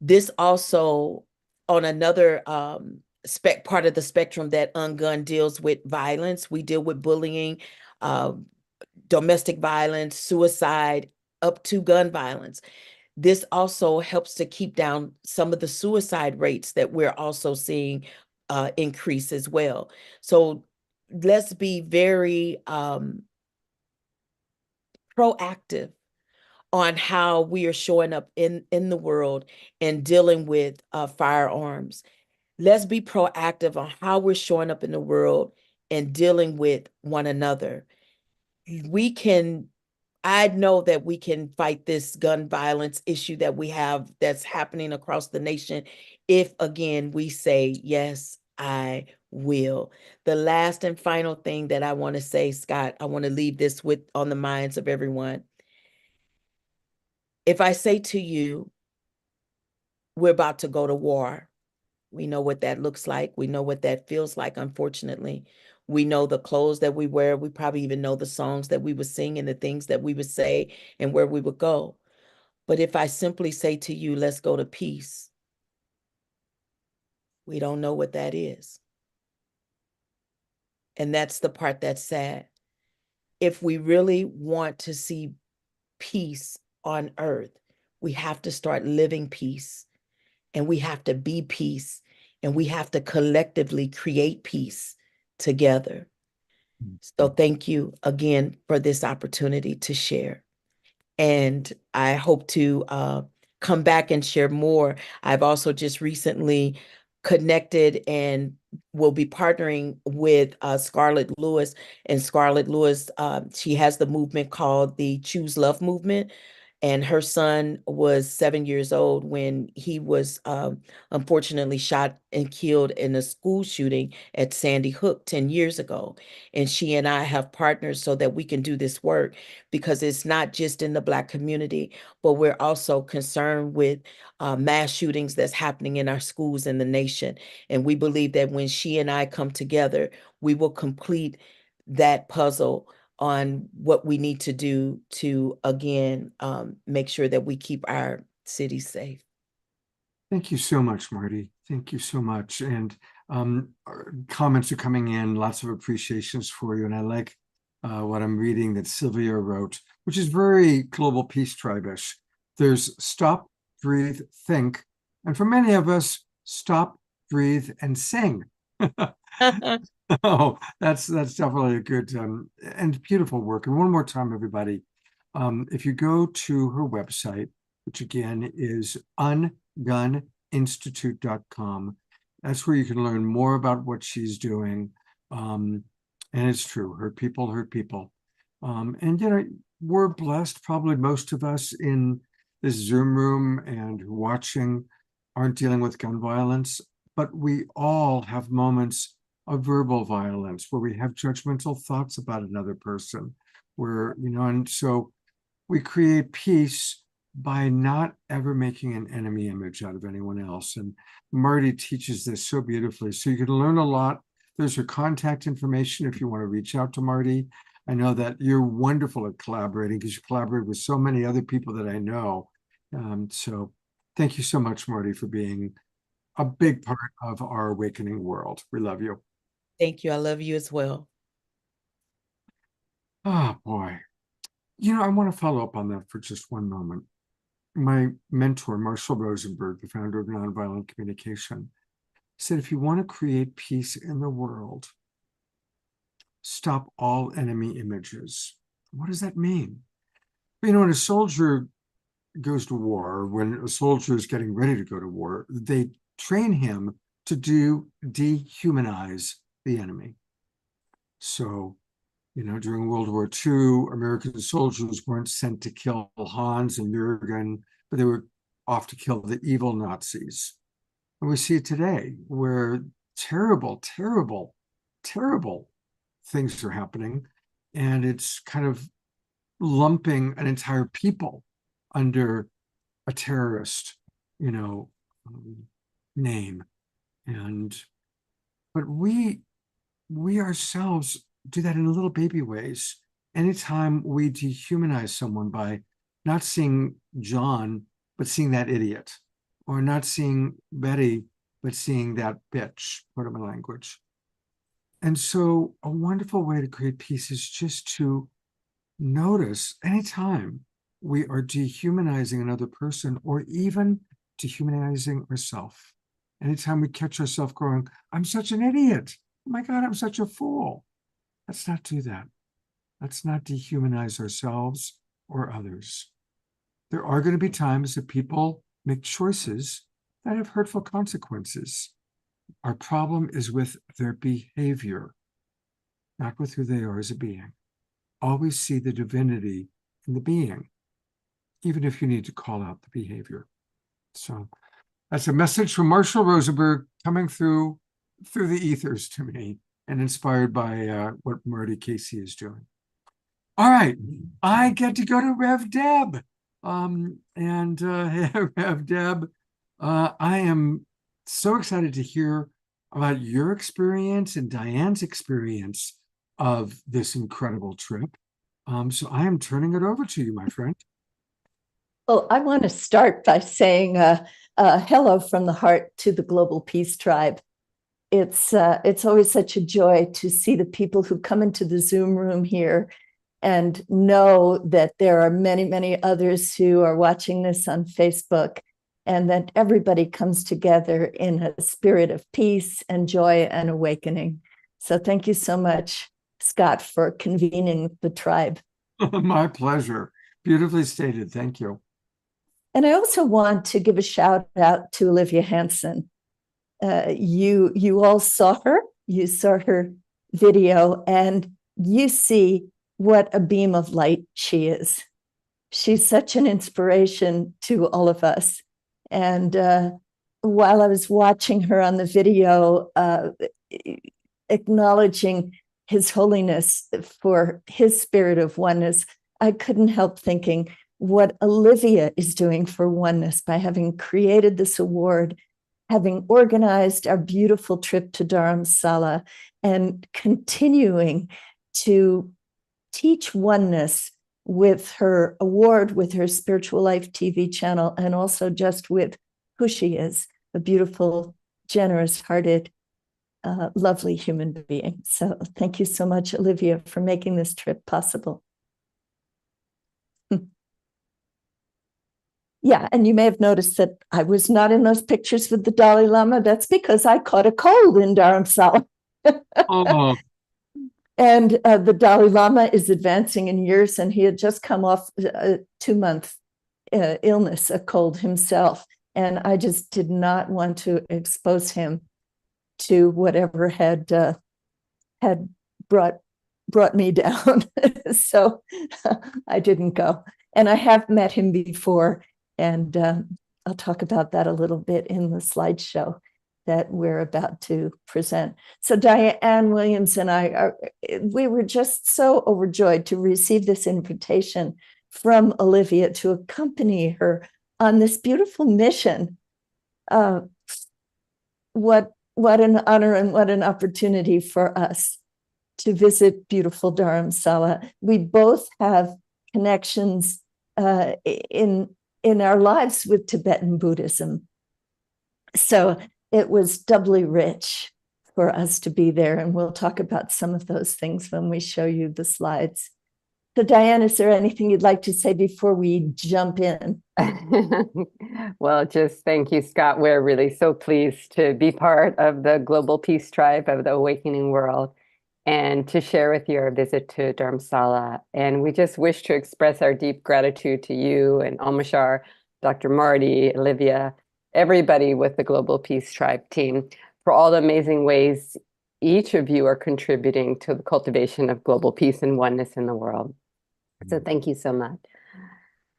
This also on another part of the spectrum that Ungun deals with violence. We deal with bullying, domestic violence, suicide, up to gun violence. This also helps to keep down some of the suicide rates that we're also seeing increase as well. So let's be very proactive on how we are showing up in the world and dealing with firearms. Let's be proactive on how we're showing up in the world and dealing with one another. I know that we can fight this gun violence issue that we have that's happening across the nation if, again, we say, yes, I will. The last and final thing that I want to say, Scott, I want to leave this on the minds of everyone. If I say to you, we're about to go to war, we know what that looks like. We know what that feels like, unfortunately. We know the clothes that we wear. We probably even know the songs that we would sing and the things that we would say and where we would go. But if I simply say to you, let's go to peace, we don't know what that is. And that's the part that's sad. If we really want to see peace on earth, we have to start living peace and we have to be peace and we have to collectively create peace together. So thank you again for this opportunity to share. And I hope to come back and share more. I've also just recently connected and will be partnering with Scarlett Lewis. And Scarlett Lewis, she has the movement called the Choose Love Movement. And her son was 7 years old when he was unfortunately shot and killed in a school shooting at Sandy Hook 10 years ago. And she and I have partners so that we can do this work, because it's not just in the Black community, but we're also concerned with mass shootings that's happening in our schools in the nation. And we believe that when she and I come together, we will complete that puzzle on what we need to do to, again, make sure that we keep our city safe. Thank you so much, Marty. Thank you so much. And comments are coming in, lots of appreciations for you. And I like what I'm reading that Sylvia wrote, which is very Global Peace Tribe-ish. There's stop, breathe, think. And for many of us, stop, breathe, and sing. Oh, that's definitely a good and beautiful work. And one more time, everybody, if you go to her website, which again is unguninstitute.com, that's where you can learn more about what she's doing. And it's true, hurt people hurt people. And you know, we're blessed, probably most of us in this Zoom room and watching aren't dealing with gun violence, but we all have moments of verbal violence where we have judgmental thoughts about another person, where, you know, and so we create peace by not ever making an enemy image out of anyone else. And Marty teaches this so beautifully. So you can learn a lot. There's her contact information if you want to reach out to Marty. I know that you're wonderful at collaborating because you collaborate with so many other people that I know. So thank you so much, Marty, for being a big part of our awakening world. We love you. Thank you. I love you as well. Oh, boy. You know, I want to follow up on that for just one moment. My mentor, Marshall Rosenberg, the founder of Nonviolent Communication, said, if you want to create peace in the world, stop all enemy images. What does that mean? You know, when a soldier goes to war, when a soldier is getting ready to go to war, they train him to dehumanize the enemy. So, you know, during World War II, American soldiers weren't sent to kill Hans and Jürgen, but they were off to kill the evil Nazis. And we see it today where terrible, terrible, terrible things are happening. And it's kind of lumping an entire people under a terrorist, you know, name. But we ourselves do that in little baby ways. Anytime we dehumanize someone by not seeing John, but seeing that idiot, or not seeing Betty, but seeing that bitch, pardon my language. And so a wonderful way to create peace is just to notice anytime we are dehumanizing another person, or even dehumanizing ourselves. Anytime we catch ourselves going, I'm such an idiot. Oh my God, I'm such a fool. Let's not do that. Let's not dehumanize ourselves or others. There are going to be times that people make choices that have hurtful consequences. Our problem is with their behavior, not with who they are as a being. Always see the divinity in the being, even if you need to call out the behavior. So that's a message from Marshall Rosenberg coming through the ethers to me, and inspired by what Marty Casey is doing. All right, I get to go to Rev Deb. Rev Deb, I am so excited to hear about your experience and Diane's experience of this incredible trip. So I am turning it over to you, my friend. Well, I want to start by saying hello from the heart to the Global Peace Tribe. It's always such a joy to see the people who come into the Zoom room here and know that there are many, many others who are watching this on Facebook and that everybody comes together in a spirit of peace and joy and awakening. So thank you so much, Scott, for convening the tribe. My pleasure. Beautifully stated. Thank you. And I also want to give a shout out to Olivia Hanson. You all saw her. You saw her video, and you see what a beam of light she is. She's such an inspiration to all of us. And while I was watching her on the video, acknowledging His Holiness for his spirit of oneness, I couldn't help thinking what Olivia is doing for oneness by having created this award, having organized our beautiful trip to Dharamsala, and continuing to teach oneness with her award, with her Spiritual Life TV channel, and also just with who she is, a beautiful, generous-hearted, lovely human being. So thank you so much, Olivia, for making this trip possible. Yeah, and you may have noticed that I was not in those pictures with the Dalai Lama. That's because I caught a cold in Dharamsala. Oh, And the Dalai Lama is advancing in years, and he had just come off a 2-month illness, a cold himself. And I just did not want to expose him to whatever had brought me down. So I didn't go. And I have met him before, and I'll talk about that a little bit in the slideshow that we're about to present. So Diane Williams and I, we were just so overjoyed to receive this invitation from Olivia to accompany her on this beautiful mission. What an honor and what an opportunity for us to visit beautiful Dharamsala. We both have connections in our lives with Tibetan Buddhism. So it was doubly rich for us to be there, and we'll talk about some of those things when we show you the slides. So Diane, is there anything you'd like to say before we jump in? Well, just thank you, Scott. We're really so pleased to be part of the Global Peace Tribe of the Awakening World and to share with you our visit to Dharamsala. And we just wish to express our deep gratitude to you and Omashar, Dr. Marty, Olivia, everybody with the Global Peace Tribe team for all the amazing ways each of you are contributing to the cultivation of global peace and oneness in the world. So thank you so much.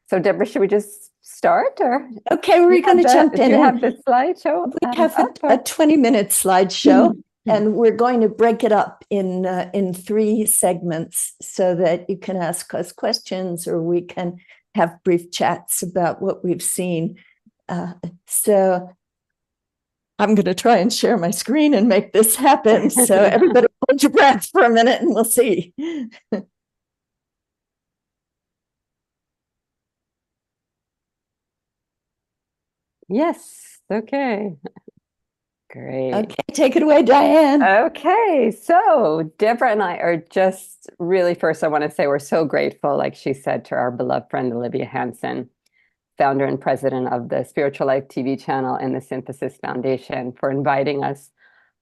So Deborah, should we just start? Or okay, we're going to jump in. Do you have the slideshow? We have a 20-minute slideshow, and we're going to break it up in 3 segments so that you can ask us questions or we can have brief chats about what we've seen. So I'm going to try and share my screen and make this happen. So everybody hold your breath for a minute and we'll see. Yes. Okay. Great. Okay, take it away, Diane. Okay, so Deborah and I are just really, first I want to say we're so grateful, like she said, to our beloved friend Olivia Hanson, founder and president of the Spiritual Life TV channel and the Synthesis Foundation, for inviting us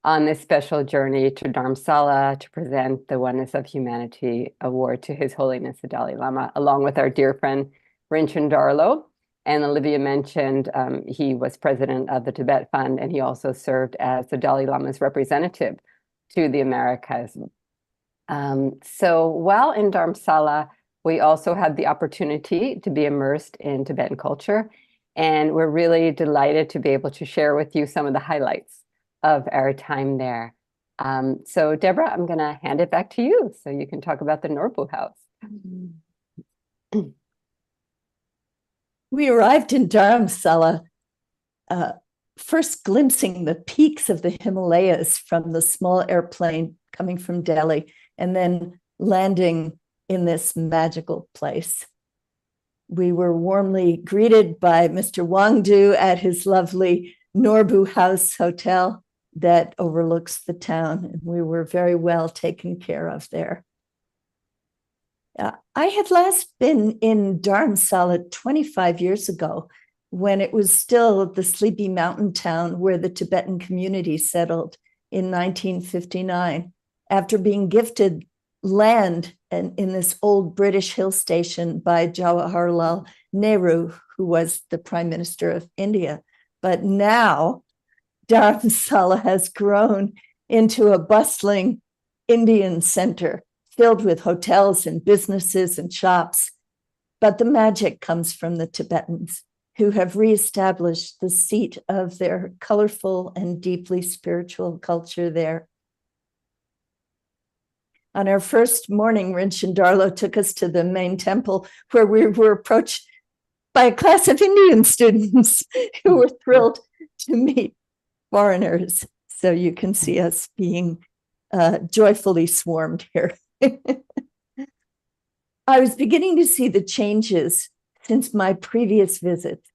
on this special journey to Dharamsala to present the Oneness of Humanity Award to His Holiness the Dalai Lama, along with our dear friend Rinchen Darlo. And Olivia mentioned he was president of the Tibet Fund, and he also served as the Dalai Lama's representative to the Americas. So while in Dharamsala, we also had the opportunity to be immersed in Tibetan culture, and we're really delighted to be able to share with you some of the highlights of our time there. So Deborah, I'm going to hand it back to you so you can talk about the Norbu House. We arrived in Dharamsala, first glimpsing the peaks of the Himalayas from the small airplane coming from Delhi, and then landing in this magical place. We were warmly greeted by Mr. Wangdu at his lovely Norbu House Hotel that overlooks the town, and we were very well taken care of there. I had last been in Dharamsala 25 years ago, when it was still the sleepy mountain town where the Tibetan community settled in 1959, after being gifted land in this old British hill station by Jawaharlal Nehru, who was the Prime Minister of India. But now Dharamsala has grown into a bustling Indian center filled with hotels and businesses and shops. But the magic comes from the Tibetans, who have reestablished the seat of their colorful and deeply spiritual culture there. On our first morning, Rinchen Darlo took us to the main temple, where we were approached by a class of Indian students who were thrilled to meet foreigners. So you can see us being joyfully swarmed here. I was beginning to see the changes since my previous visits.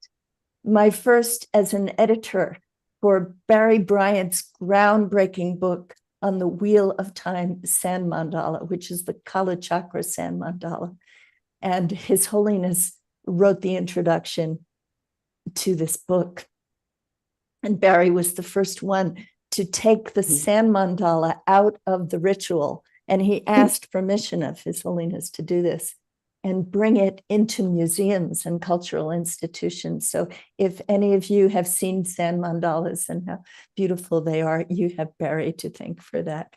My first as an editor for Barry Bryant's groundbreaking book on the Wheel of Time sand mandala, which is the Kala Chakra sand mandala. And His Holiness wrote the introduction to this book. And Barry was the first one to take the sand mandala out of the ritual. And he asked permission of His Holiness to do this and bring it into museums and cultural institutions. So if any of you have seen sand mandalas and how beautiful they are, you have Barry to thank for that.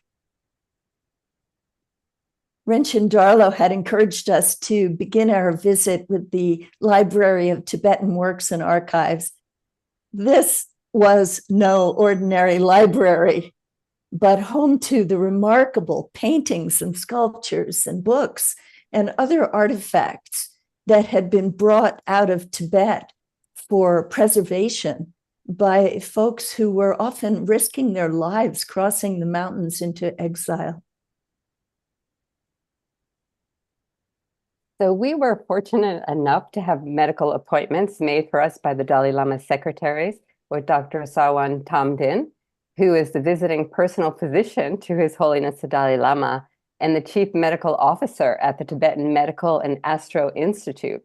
Rinchen Darlo had encouraged us to begin our visit with the Library of Tibetan Works and Archives. This was no ordinary library, but home to the remarkable paintings and sculptures and books and other artifacts that had been brought out of Tibet for preservation by folks who were often risking their lives crossing the mountains into exile. So we were fortunate enough to have medical appointments made for us by the Dalai Lama's secretaries with Dr. Sawan Tamdin, who is the visiting personal physician to His Holiness the Dalai Lama and the chief medical officer at the Tibetan Medical and Astro Institute.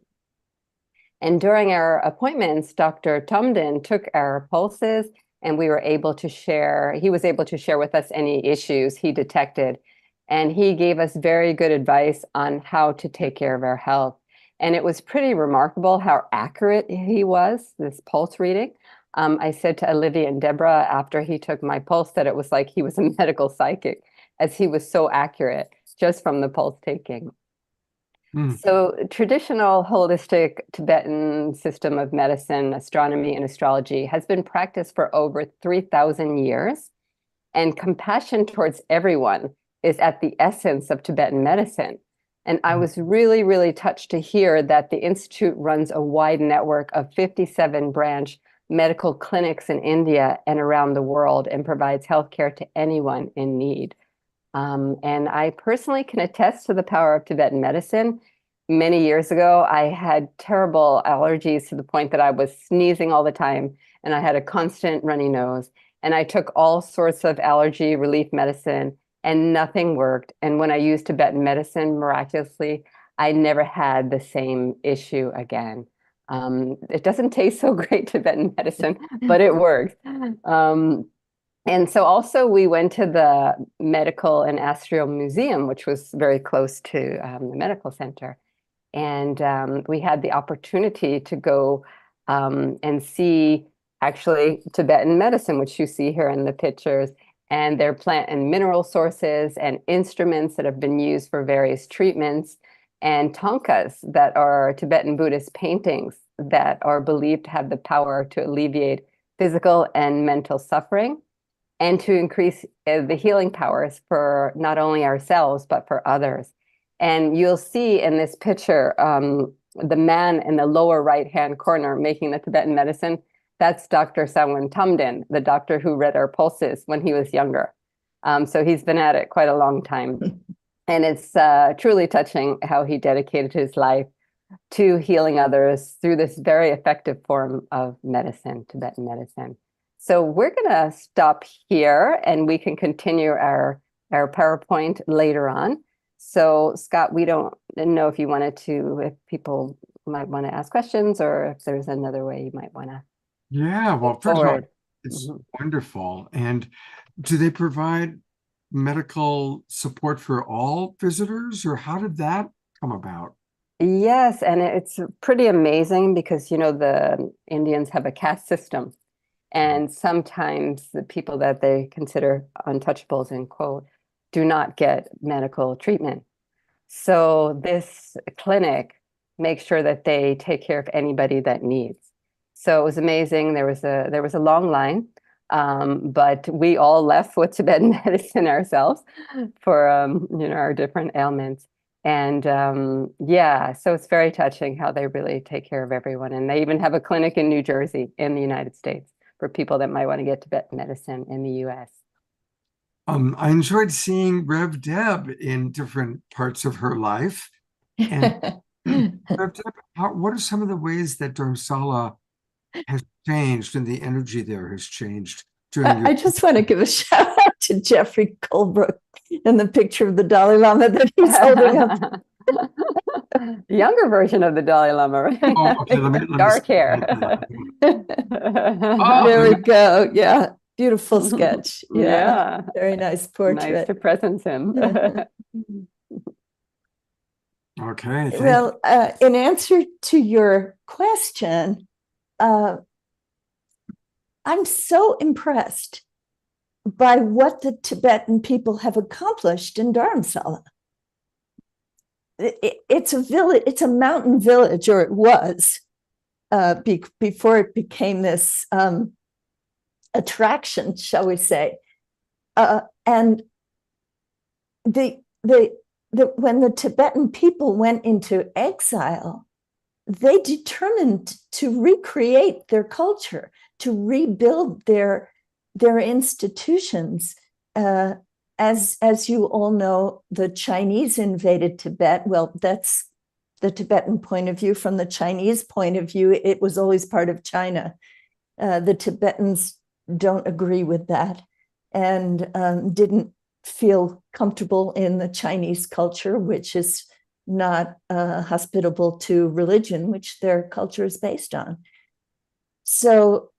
And during our appointments, Dr. Tamdin took our pulses and we were able to share, he was able to share with us any issues he detected. And he gave us very good advice on how to take care of our health. And it was pretty remarkable how accurate he was, this pulse reading. I said to Olivia and Deborah after he took my pulse that it was like he was a medical psychic, as he was so accurate just from the pulse taking. So traditional holistic Tibetan system of medicine, astronomy, and astrology has been practiced for over 3,000 years. And compassion towards everyone is at the essence of Tibetan medicine. And I was really, really touched to hear that the Institute runs a wide network of 57 branch medical clinics in India and around the world and provides healthcare to anyone in need. And I personally can attest to the power of Tibetan medicine. Many years ago, I had terrible allergies to the point that I was sneezing all the time and I had a constant runny nose. And I took all sorts of allergy relief medicine and nothing worked. And when I used Tibetan medicine, miraculously, I never had the same issue again. It doesn't taste so great, Tibetan medicine, but it works. And so also we went to the Medical and Astral Museum, which was very close to the medical center. And we had the opportunity to go and see actually Tibetan medicine, which you see here in the pictures, and their plant and mineral sources and instruments that have been used for various treatments, and thangkas that are Tibetan Buddhist paintings that are believed to have the power to alleviate physical and mental suffering and to increase the healing powers for not only ourselves, but for others. And you'll see in this picture, the man in the lower right-hand corner making the Tibetan medicine, that's Dr. Sawan Tamdin, the doctor who read our pulses when he was younger. So he's been at it quite a long time. And it's truly touching how he dedicated his life to healing others through this very effective form of medicine, Tibetan medicine. So we're gonna stop here and we can continue our PowerPoint later on. So Scott, we don't know if you wanted to, if people might want to ask questions, or if there's another way you might want to. Yeah, well, first of all, forward. it's Mhm. wonderful. And do they provide medical support for all visitors, or how did that come about? Yes, and it's pretty amazing because, the Indians have a caste system. And sometimes the people that they consider untouchables, in quote, do not get medical treatment. So this clinic makes sure that they take care of anybody that needs. So it was amazing. There was a long line, but we all left with Tibetan medicine ourselves for our different ailments. And yeah, so it's very touching how they really take care of everyone. And they even have a clinic in New Jersey in the United States for people that might want to get Tibetan medicine in the US. I enjoyed seeing Rev Deb in different parts of her life. And Rev Deb, what are some of the ways that Dharamsala has changed and the energy there has changed during your I just want to give a shout out to Jeffrey Colebrook in the picture of the Dalai Lama that he's holding up. Younger version of the Dalai Lama, right? Oh, okay, let me Dark see hair. Oh, There we go. Yeah. Beautiful sketch. Yeah. Yeah. Very nice portrait. Nice to presence him. okay, thank Well, in answer to your question, I'm so impressed by what the Tibetan people have accomplished in Dharamsala. It's a village, it's a mountain village, or it was, before it became this attraction, shall we say. And when the Tibetan people went into exile, they determined to recreate their culture, to rebuild their institutions. As you all know, the Chinese invaded Tibet. Well, that's the Tibetan point of view. From the Chinese point of view, it was always part of China. The Tibetans don't agree with that and didn't feel comfortable in the Chinese culture, which is not hospitable to religion, which their culture is based on. So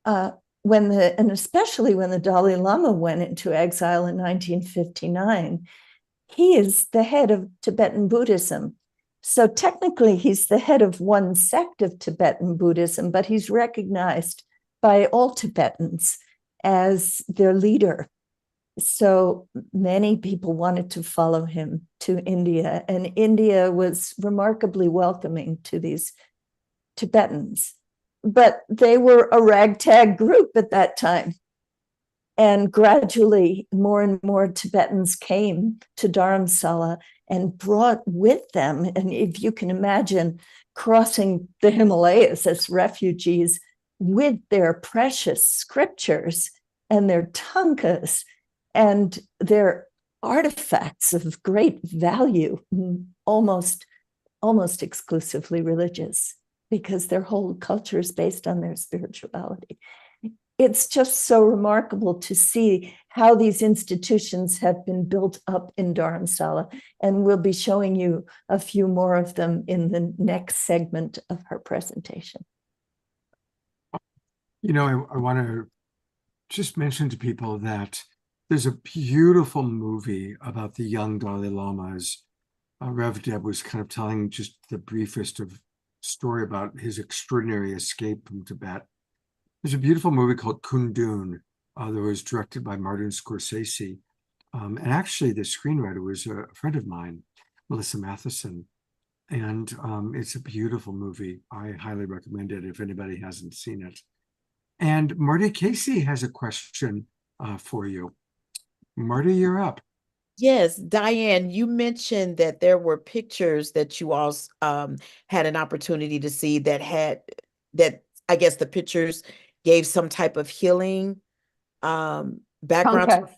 and especially when the Dalai Lama went into exile in 1959, he is the head of Tibetan Buddhism. So technically, he's the head of one sect of Tibetan Buddhism, but he's recognized by all Tibetans as their leader. So many people wanted to follow him to India, and India was remarkably welcoming to these Tibetans. But they were a ragtag group at that time. And gradually, more and more Tibetans came to Dharamsala and brought with them, and if you can imagine, crossing the Himalayas as refugees with their precious scriptures and their tankas and their artifacts of great value, almost exclusively religious, because their whole culture is based on their spirituality. It's just so remarkable to see how these institutions have been built up in Dharamsala, and we'll be showing you a few more of them in the next segment of her presentation. You know, I want to just mention to people that there's a beautiful movie about the young Dalai Lamas. Rev Deb was kind of telling just the briefest of story about his extraordinary escape from Tibet. There's a beautiful movie called Kundun that was directed by Martin Scorsese. And actually, the screenwriter was a friend of mine, Melissa Matheson. And it's a beautiful movie. I highly recommend it if anybody hasn't seen it. And Marty Casey has a question for you. Marty, you're up. Yes, Diane, you mentioned that there were pictures that you all had an opportunity to see that I guess the pictures gave some type of healing background. Tankas.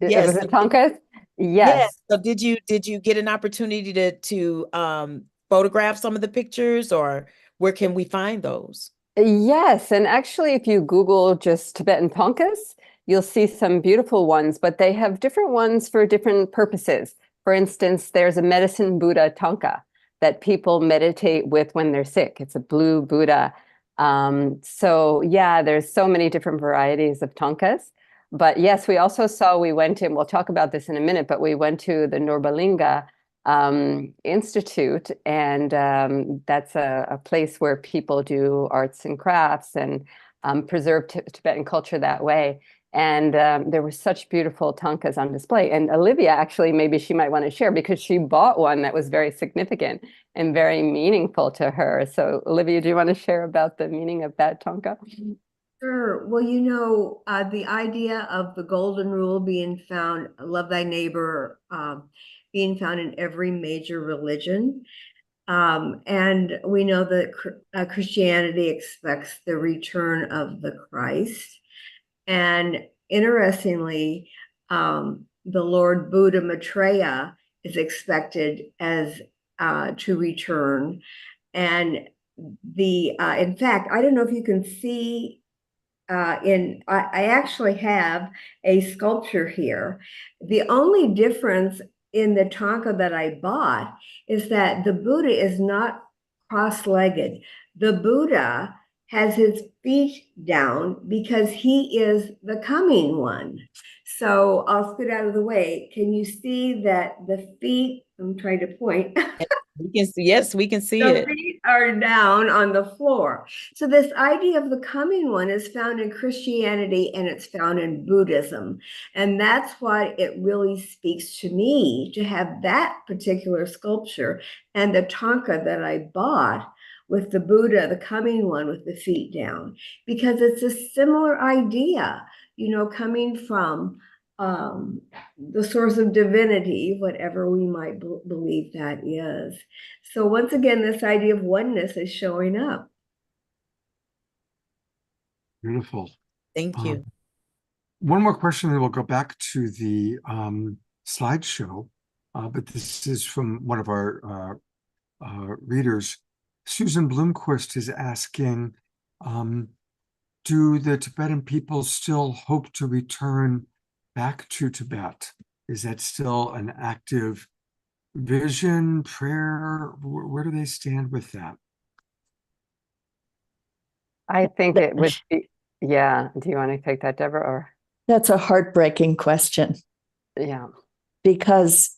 Yes. Was it tankas? Yes. Yes. So did you get an opportunity to photograph some of the pictures, or where can we find those? Yes, and actually, if you Google just Tibetan tankas, you'll see some beautiful ones, but they have different ones for different purposes. For instance, there's a medicine Buddha tanka that people meditate with when they're sick. It's a blue Buddha. So yeah, there's so many different varieties of thangkas. But yes, we also saw, we went in, we'll talk about this in a minute, but we went to the Nurbalinga Institute, and that's a place where people do arts and crafts and preserve Tibetan culture that way. And there were such beautiful thangkas on display. And Olivia, actually, maybe she might want to share, because she bought one that was very significant and very meaningful to her. So Olivia, do you want to share about the meaning of that thangka? Sure. Well, the idea of the golden rule being found, love thy neighbor, being found in every major religion. And we know that Christianity expects the return of the Christ. And interestingly, the Lord Buddha Maitreya is expected as to return. And in fact, I don't know if you can see I actually have a sculpture here. The only difference in the thangka that I bought is that the Buddha is not cross-legged. The Buddha has his feet down because he is the coming one. So I'll scoot out of the way. Can you see that the feet, I'm trying to point. Yes, we can see The it. feet are down on the floor. So this idea of the coming one is found in Christianity and it's found in Buddhism. And that's why it really speaks to me to have that particular sculpture and the thangka that I bought with the Buddha, the coming one with the feet down, because it's a similar idea, coming from the source of divinity, whatever we might believe that is. So once again, this idea of oneness is showing up. Beautiful. Thank you. One more question, then we'll go back to the slideshow. But this is from one of our readers. Susan Bloomquist is asking, do the Tibetan people still hope to return back to Tibet? Is that still an active vision, prayer? Where do they stand with that? I think it would be, yeah. Do you want to take that, Deborah? Or That's a heartbreaking question. Yeah. Because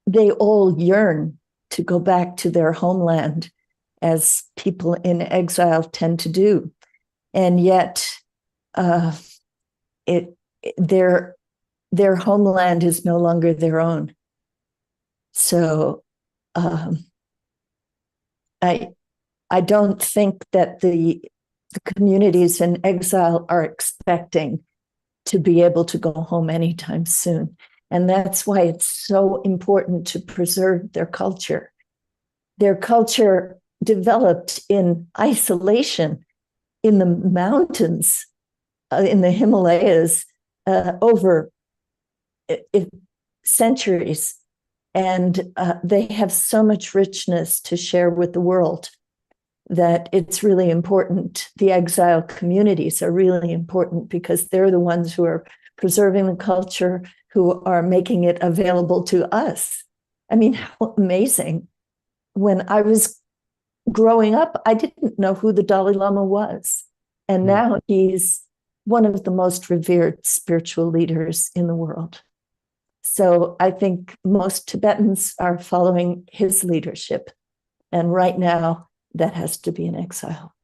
they all yearn to go back to their homeland, as people in exile tend to do. And yet their homeland is no longer their own. So I don't think that the communities in exile are expecting to be able to go home anytime soon. And that's why it's so important to preserve their culture. Their culture developed in isolation in the mountains, in the Himalayas, over centuries. And they have so much richness to share with the world that it's really important. The exile communities are really important because they're the ones who are preserving the culture, who are making it available to us. I mean, how amazing. When I was growing up, I didn't know who the Dalai Lama was. And now he's one of the most revered spiritual leaders in the world. So I think most Tibetans are following his leadership. And right now, that has to be in exile.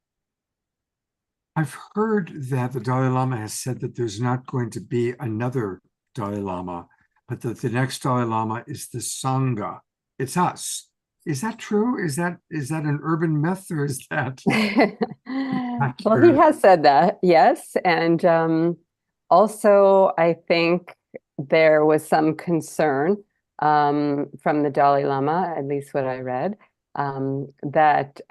I've heard that the Dalai Lama has said that there's not going to be another Dalai Lama, but that the next Dalai Lama is the Sangha. It's us. Is that true? Is that an urban myth, or is that Well, he has said that, yes. And also, I think there was some concern from the Dalai Lama, at least what I read, that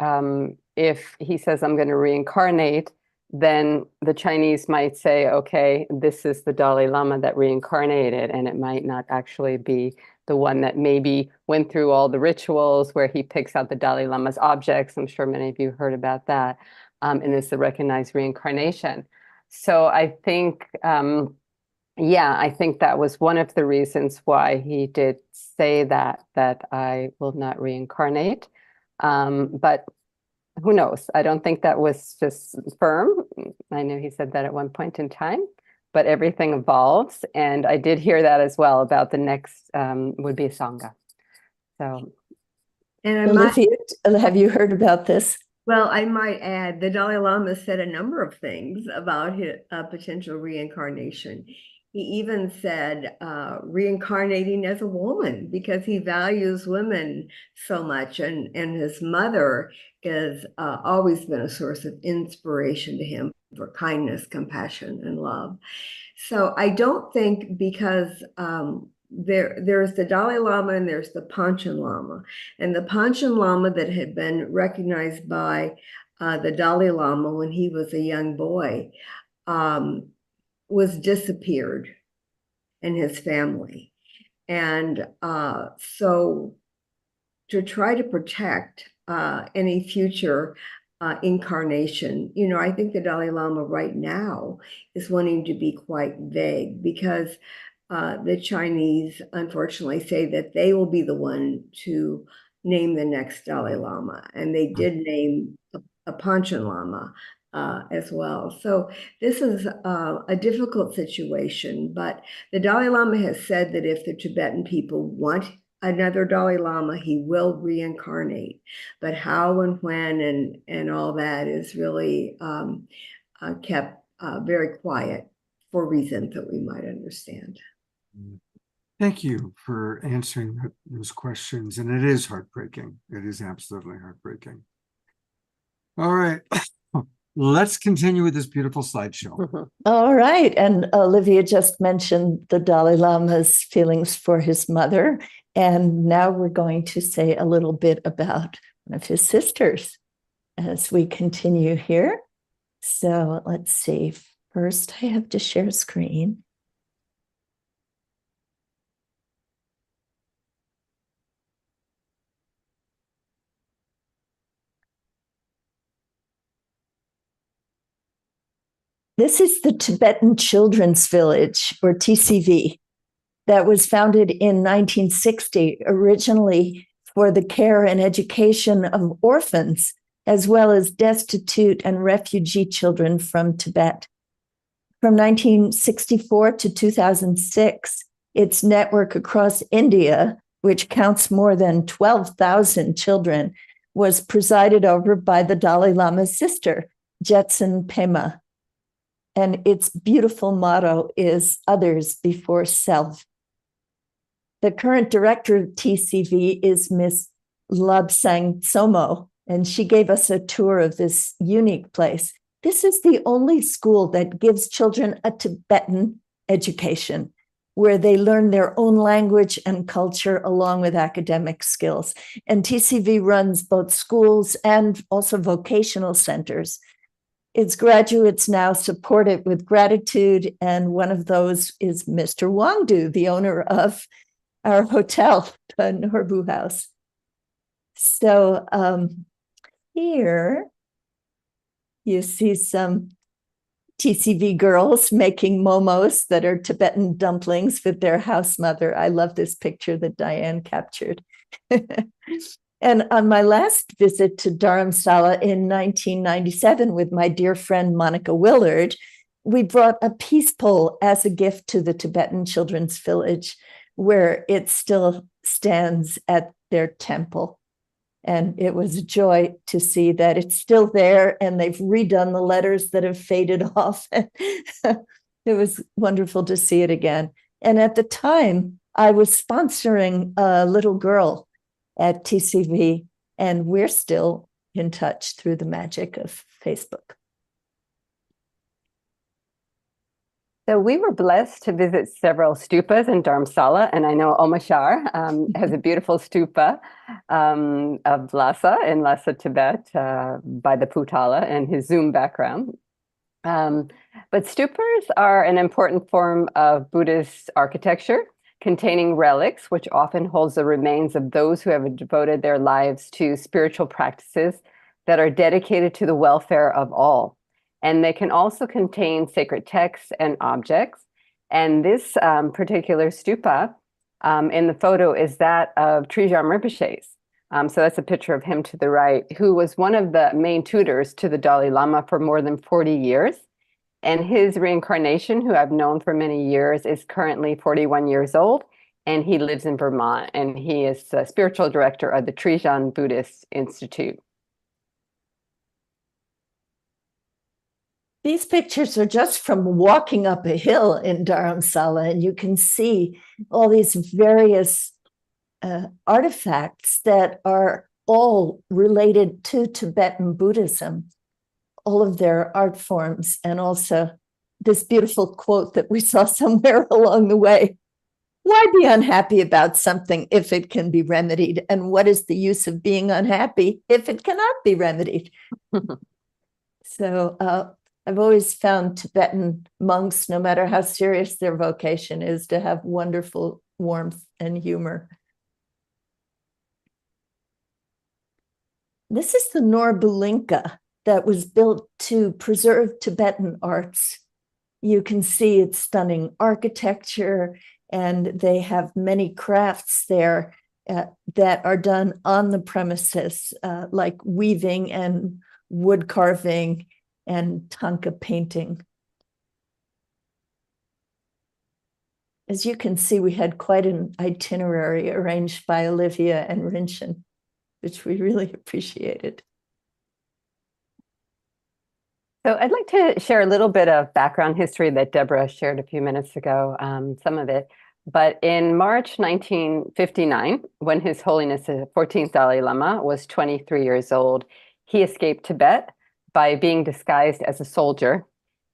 if he says, I'm going to reincarnate, then the Chinese might say, okay, this is the Dalai Lama that reincarnated, and it might not actually be the one that maybe went through all the rituals where he picks out the Dalai Lama's objects. I'm sure many of you heard about that. And it's the recognized reincarnation. So I think, I think that was one of the reasons why he did say that I will not reincarnate. But who knows? I don't think that was just firm. I know he said that at one point in time, but everything evolves. And I did hear that as well about the next would be Sangha. So, And Olivia, have you heard about this? Well, I might add, the Dalai Lama said a number of things about his potential reincarnation. He even said reincarnating as a woman because he values women so much, and his mother has always been a source of inspiration to him for kindness, compassion, and love. So I don't think because there's the Dalai Lama and there's the Panchen Lama. And the Panchen Lama that had been recognized by the Dalai Lama when he was a young boy was disappeared in his family. And so to try to protect any future incarnation, I think the Dalai Lama right now is wanting to be quite vague because the Chinese, unfortunately, say that they will be the one to name the next Dalai Lama. And they did name a Panchen Lama as well. So this is a difficult situation, but the Dalai Lama has said that if the Tibetan people want another Dalai Lama, he will reincarnate. But how and when and all that is really kept very quiet for reasons that we might understand. Thank you for answering those questions. And it is heartbreaking. It is absolutely heartbreaking. All right. Let's continue with this beautiful slideshow. All right. And Olivia just mentioned the Dalai Lama's feelings for his mother. And now we're going to say a little bit about one of his sisters as we continue here. So let's see. First, I have to share screen. This is the Tibetan Children's Village, or TCV, that was founded in 1960, originally for the care and education of orphans, as well as destitute and refugee children from Tibet. From 1964 to 2006, its network across India, which counts more than 12,000 children, was presided over by the Dalai Lama's sister, Jetsun Pema. And its beautiful motto is others before self. The current director of TCV is Miss Labsang Somo, and she gave us a tour of this unique place. This is the only school that gives children a Tibetan education, where they learn their own language and culture along with academic skills. And TCV runs both schools and also vocational centers. Its graduates now support it with gratitude, and one of those is Mr. Wangdu, the owner of our hotel, the Norbu House. So here you see some TCV girls making momos that are Tibetan dumplings with their house mother. I love this picture that Diane captured. And on my last visit to Dharamsala in 1997 with my dear friend Monica Willard, we brought a peace pole as a gift to the Tibetan Children's Village, where it still stands at their temple. And it was a joy to see that it's still there and they've redone the letters that have faded off. It was wonderful to see it again. And at the time, I was sponsoring a little girl at TCV, and we're still in touch through the magic of Facebook. So we were blessed to visit several stupas in Dharamsala, and I know Omashar has a beautiful stupa of Lhasa in Lhasa, Tibet, by the Putala and his Zoom background. But stupas are an important form of Buddhist architecture, containing relics, which often holds the remains of those who have devoted their lives to spiritual practices that are dedicated to the welfare of all. And they can also contain sacred texts and objects. And this particular stupa in the photo is that of Trijang Rinpoche's, So that's a picture of him to the right, who was one of the main tutors to the Dalai Lama for more than 40 years. And his reincarnation, who I've known for many years, is currently 41 years old, and he lives in Vermont, and he is the spiritual director of the Trijan Buddhist Institute. These pictures are just from walking up a hill in Dharamsala, and you can see all these various artifacts that are all related to Tibetan Buddhism, all of their art forms, and also this beautiful quote that we saw somewhere along the way. Why be unhappy about something if it can be remedied? And what is the use of being unhappy if it cannot be remedied? So I've always found Tibetan monks, no matter how serious their vocation is, to have wonderful warmth and humor. This is the Norbulinka that was built to preserve Tibetan arts. You can see its stunning architecture, and they have many crafts there that are done on the premises, like weaving and wood carving and tanka painting. As you can see, we had quite an itinerary arranged by Olivia and Rinchen, which we really appreciated. So I'd like to share a little bit of background history that Deborah shared a few minutes ago, some of it. But in March 1959, when His Holiness the 14th Dalai Lama was 23 years old, he escaped Tibet by being disguised as a soldier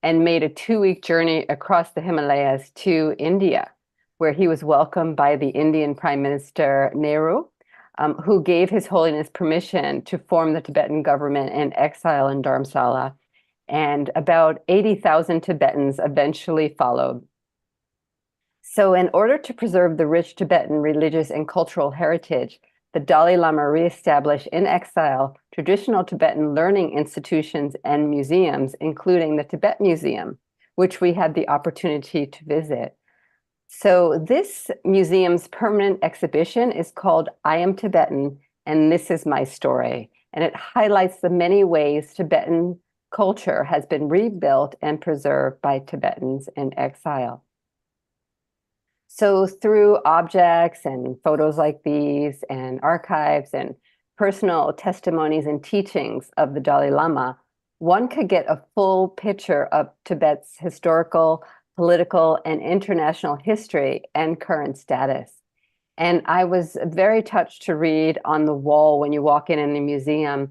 and made a 2-week journey across the Himalayas to India, where he was welcomed by the Indian Prime Minister Nehru, who gave His Holiness permission to form the Tibetan government in exile in Dharamsala. And about 80,000 Tibetans eventually followed. So in order to preserve the rich Tibetan religious and cultural heritage, the Dalai Lama reestablished in exile traditional Tibetan learning institutions and museums, including the Tibet Museum, which we had the opportunity to visit. So this museum's permanent exhibition is called I Am Tibetan, and This Is My Story. And it highlights the many ways Tibetan culture has been rebuilt and preserved by Tibetans in exile. So through objects and photos like these and archives and personal testimonies and teachings of the Dalai Lama, one could get a full picture of Tibet's historical, political, and international history and current status. And I was very touched to read on the wall when you walk in the museum,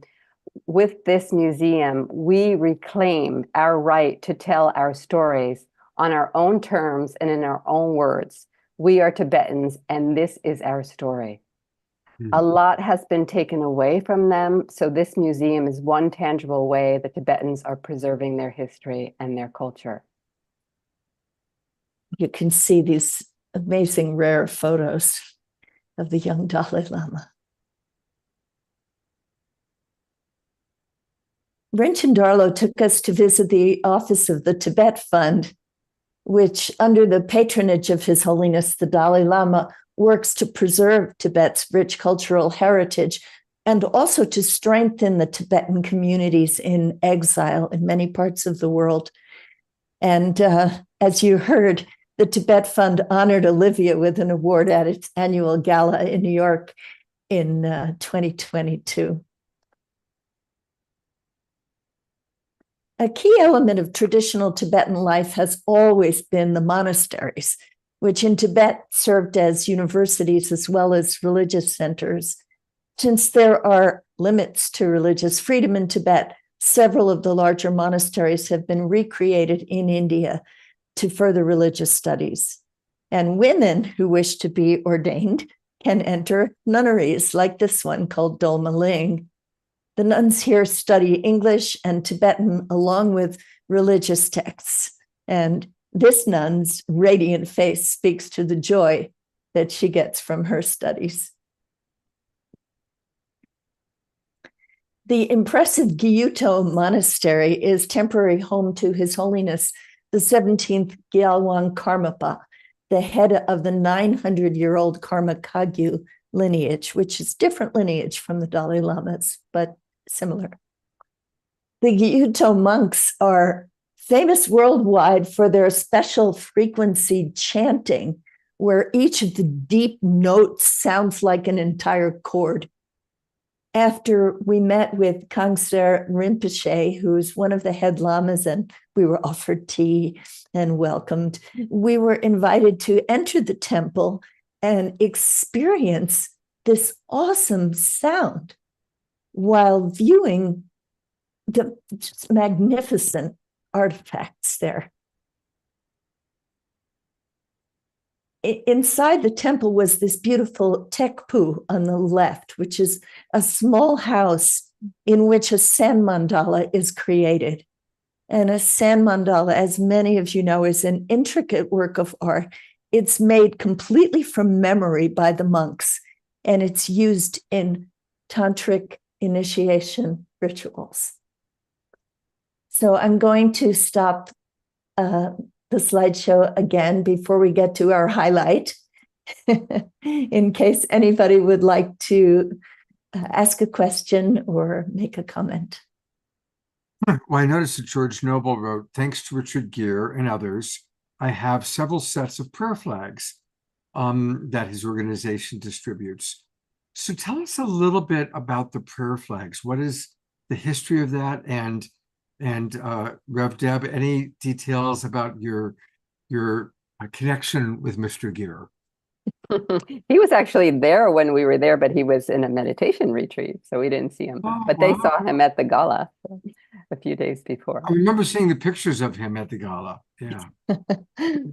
with this museum, we reclaim our right to tell our stories on our own terms and in our own words. We are Tibetans, and this is our story. A lot has been taken away from them, so this museum is one tangible way that Tibetans are preserving their history and their culture. You can see these amazing rare photos of the young Dalai Lama. Rinchen Darlo took us to visit the office of the Tibet Fund, which, under the patronage of His Holiness the Dalai Lama, works to preserve Tibet's rich cultural heritage and also to strengthen the Tibetan communities in exile in many parts of the world. And as you heard, the Tibet Fund honored Olivia with an award at its annual gala in New York in 2022. A key element of traditional Tibetan life has always been the monasteries, which in Tibet served as universities as well as religious centers. Since there are limits to religious freedom in Tibet, several of the larger monasteries have been recreated in India to further religious studies. And women who wish to be ordained can enter nunneries like this one called Dolma Ling. The nuns here study English and Tibetan along with religious texts. And this nun's radiant face speaks to the joy that she gets from her studies. The impressive Gyuto Monastery is temporary home to His Holiness the 17th Gyalwang Karmapa, the head of the 900-year-old Karma Kagyu lineage, which is different lineage from the Dalai Lamas, but similar. The Gyuto monks are famous worldwide for their special frequency chanting, where each of the deep notes sounds like an entire chord. After we met with Kangser Rinpoche, who's one of the head lamas, and we were offered tea and welcomed, we were invited to enter the temple and experience this awesome sound while viewing the just magnificent artifacts there. Inside the temple was this beautiful tekpu on the left, which is a small house in which a sand mandala is created. And a sand mandala, as many of you know, is an intricate work of art. It's made completely from memory by the monks, and it's used in tantric initiation rituals. So I'm going to stop the slideshow again before we get to our highlight, in case anybody would like to ask a question or make a comment. Well, I noticed that George Noble wrote, thanks to Richard Gere and others, I have several sets of prayer flags that his organization distributes. So tell us a little bit about the prayer flags. What is the history of that? And Rev Deb, any details about your connection with Mr. Gere? He was actually there when we were there, but he was in a meditation retreat, so we didn't see him. But they saw him at the gala a few days before. I remember seeing the pictures of him at the gala. Yeah.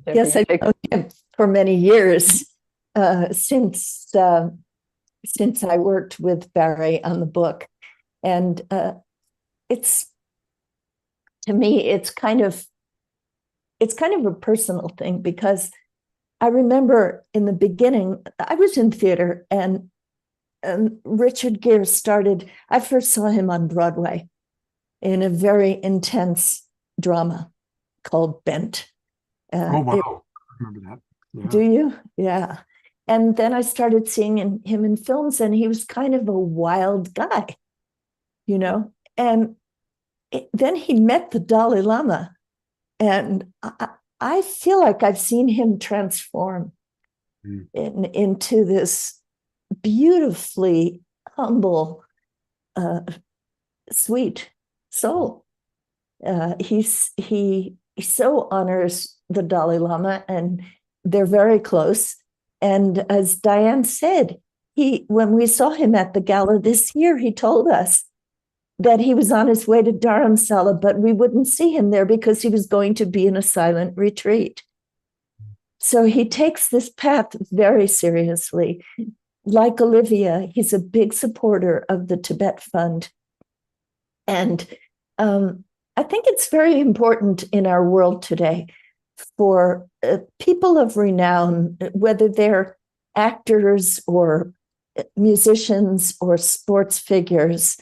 Yes, I know him for many years, since I worked with Barry on the book. And to me, it's kind of a personal thing, because I remember in the beginning, I was in theater, and Richard Gere started, I first saw him on Broadway in a very intense drama called Bent. Oh, wow. I remember that. Yeah. Do you? Yeah. And then I started seeing him in films, and he was kind of a wild guy, you know? And then he met the Dalai Lama, and I feel like I've seen him transform into this beautifully humble, sweet soul. He so honors the Dalai Lama, and they're very close. And as Diane said, when we saw him at the gala this year, he told us that he was on his way to Dharamsala, but we wouldn't see him there because he was going to be in a silent retreat. So he takes this path very seriously. Like Olivia, he's a big supporter of the Tibet Fund. And I think it's very important in our world today for people of renown, whether they're actors or musicians or sports figures,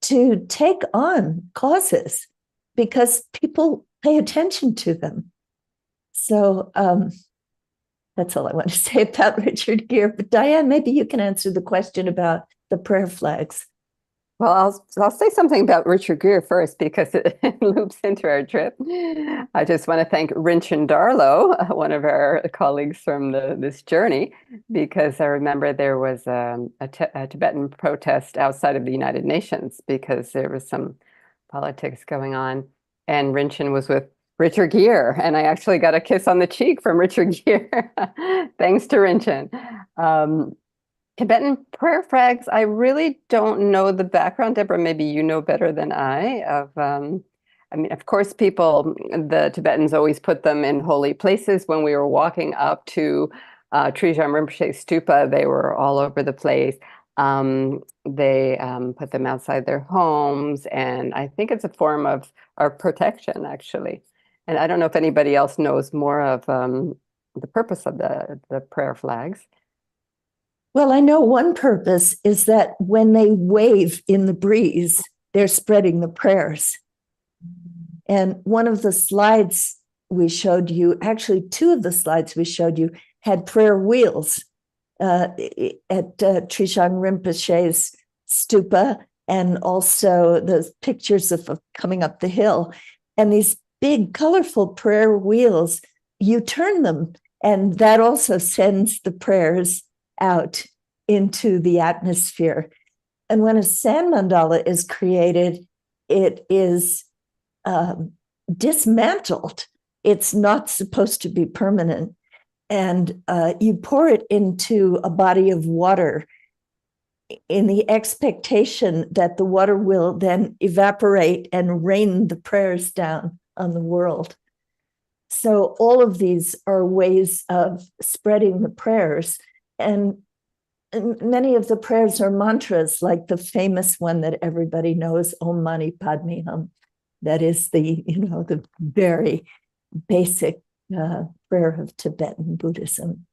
to take on causes because people pay attention to them. So that's all I want to say about Richard Gere. But Diane, maybe you can answer the question about the prayer flags. Well, I'll say something about Richard Gere first, because it loops into our trip. I just want to thank Rinchen Darlow, one of our colleagues from this journey, because I remember there was a Tibetan protest outside of the United Nations because there was some politics going on, and Rinchen was with Richard Gere, and I actually got a kiss on the cheek from Richard Gere, thanks to Rinchen. Tibetan prayer flags, I really don't know the background. Deborah, maybe you know better than I. I mean, of course, the Tibetans always put them in holy places. When we were walking up to Trijang Rinpoche Stupa, they were all over the place. They put them outside their homes, and I think it's a form of our protection, actually. And I don't know if anybody else knows more of the purpose of the prayer flags. Well, I know one purpose is that when they wave in the breeze, they're spreading the prayers. And one of the slides we showed you, actually two of the slides we showed you, had prayer wheels. at Trishan Rinpoche's stupa, and also the pictures of coming up the hill. And these big, colorful prayer wheels, you turn them, and that also sends the prayers out into the atmosphere. And when a sand mandala is created, it is dismantled. It's not supposed to be permanent. And you pour it into a body of water in the expectation that the water will then evaporate and rain the prayers down on the world. So all of these are ways of spreading the prayers. And many of the prayers are mantras, like the famous one that everybody knows, Om Mani Padme Hum. That is the very basic prayer of Tibetan Buddhism.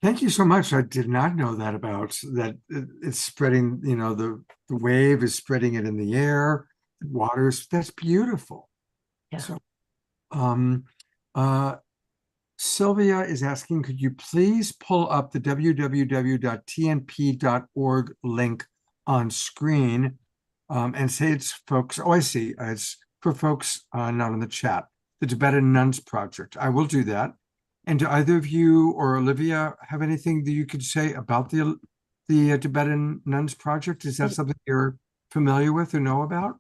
Thank you so much. I did not know that about that. It's spreading, the wave is spreading it in the air, waters. That's beautiful. Yeah. So, Sylvia is asking, could you please pull up the www.tnp.org link on screen and say it's folks. Oh, I see. It's for folks not in the chat. The Tibetan Nuns Project. I will do that. And do either of you or Olivia have anything that you could say about the Tibetan Nuns Project? Is that something you're familiar with or know about?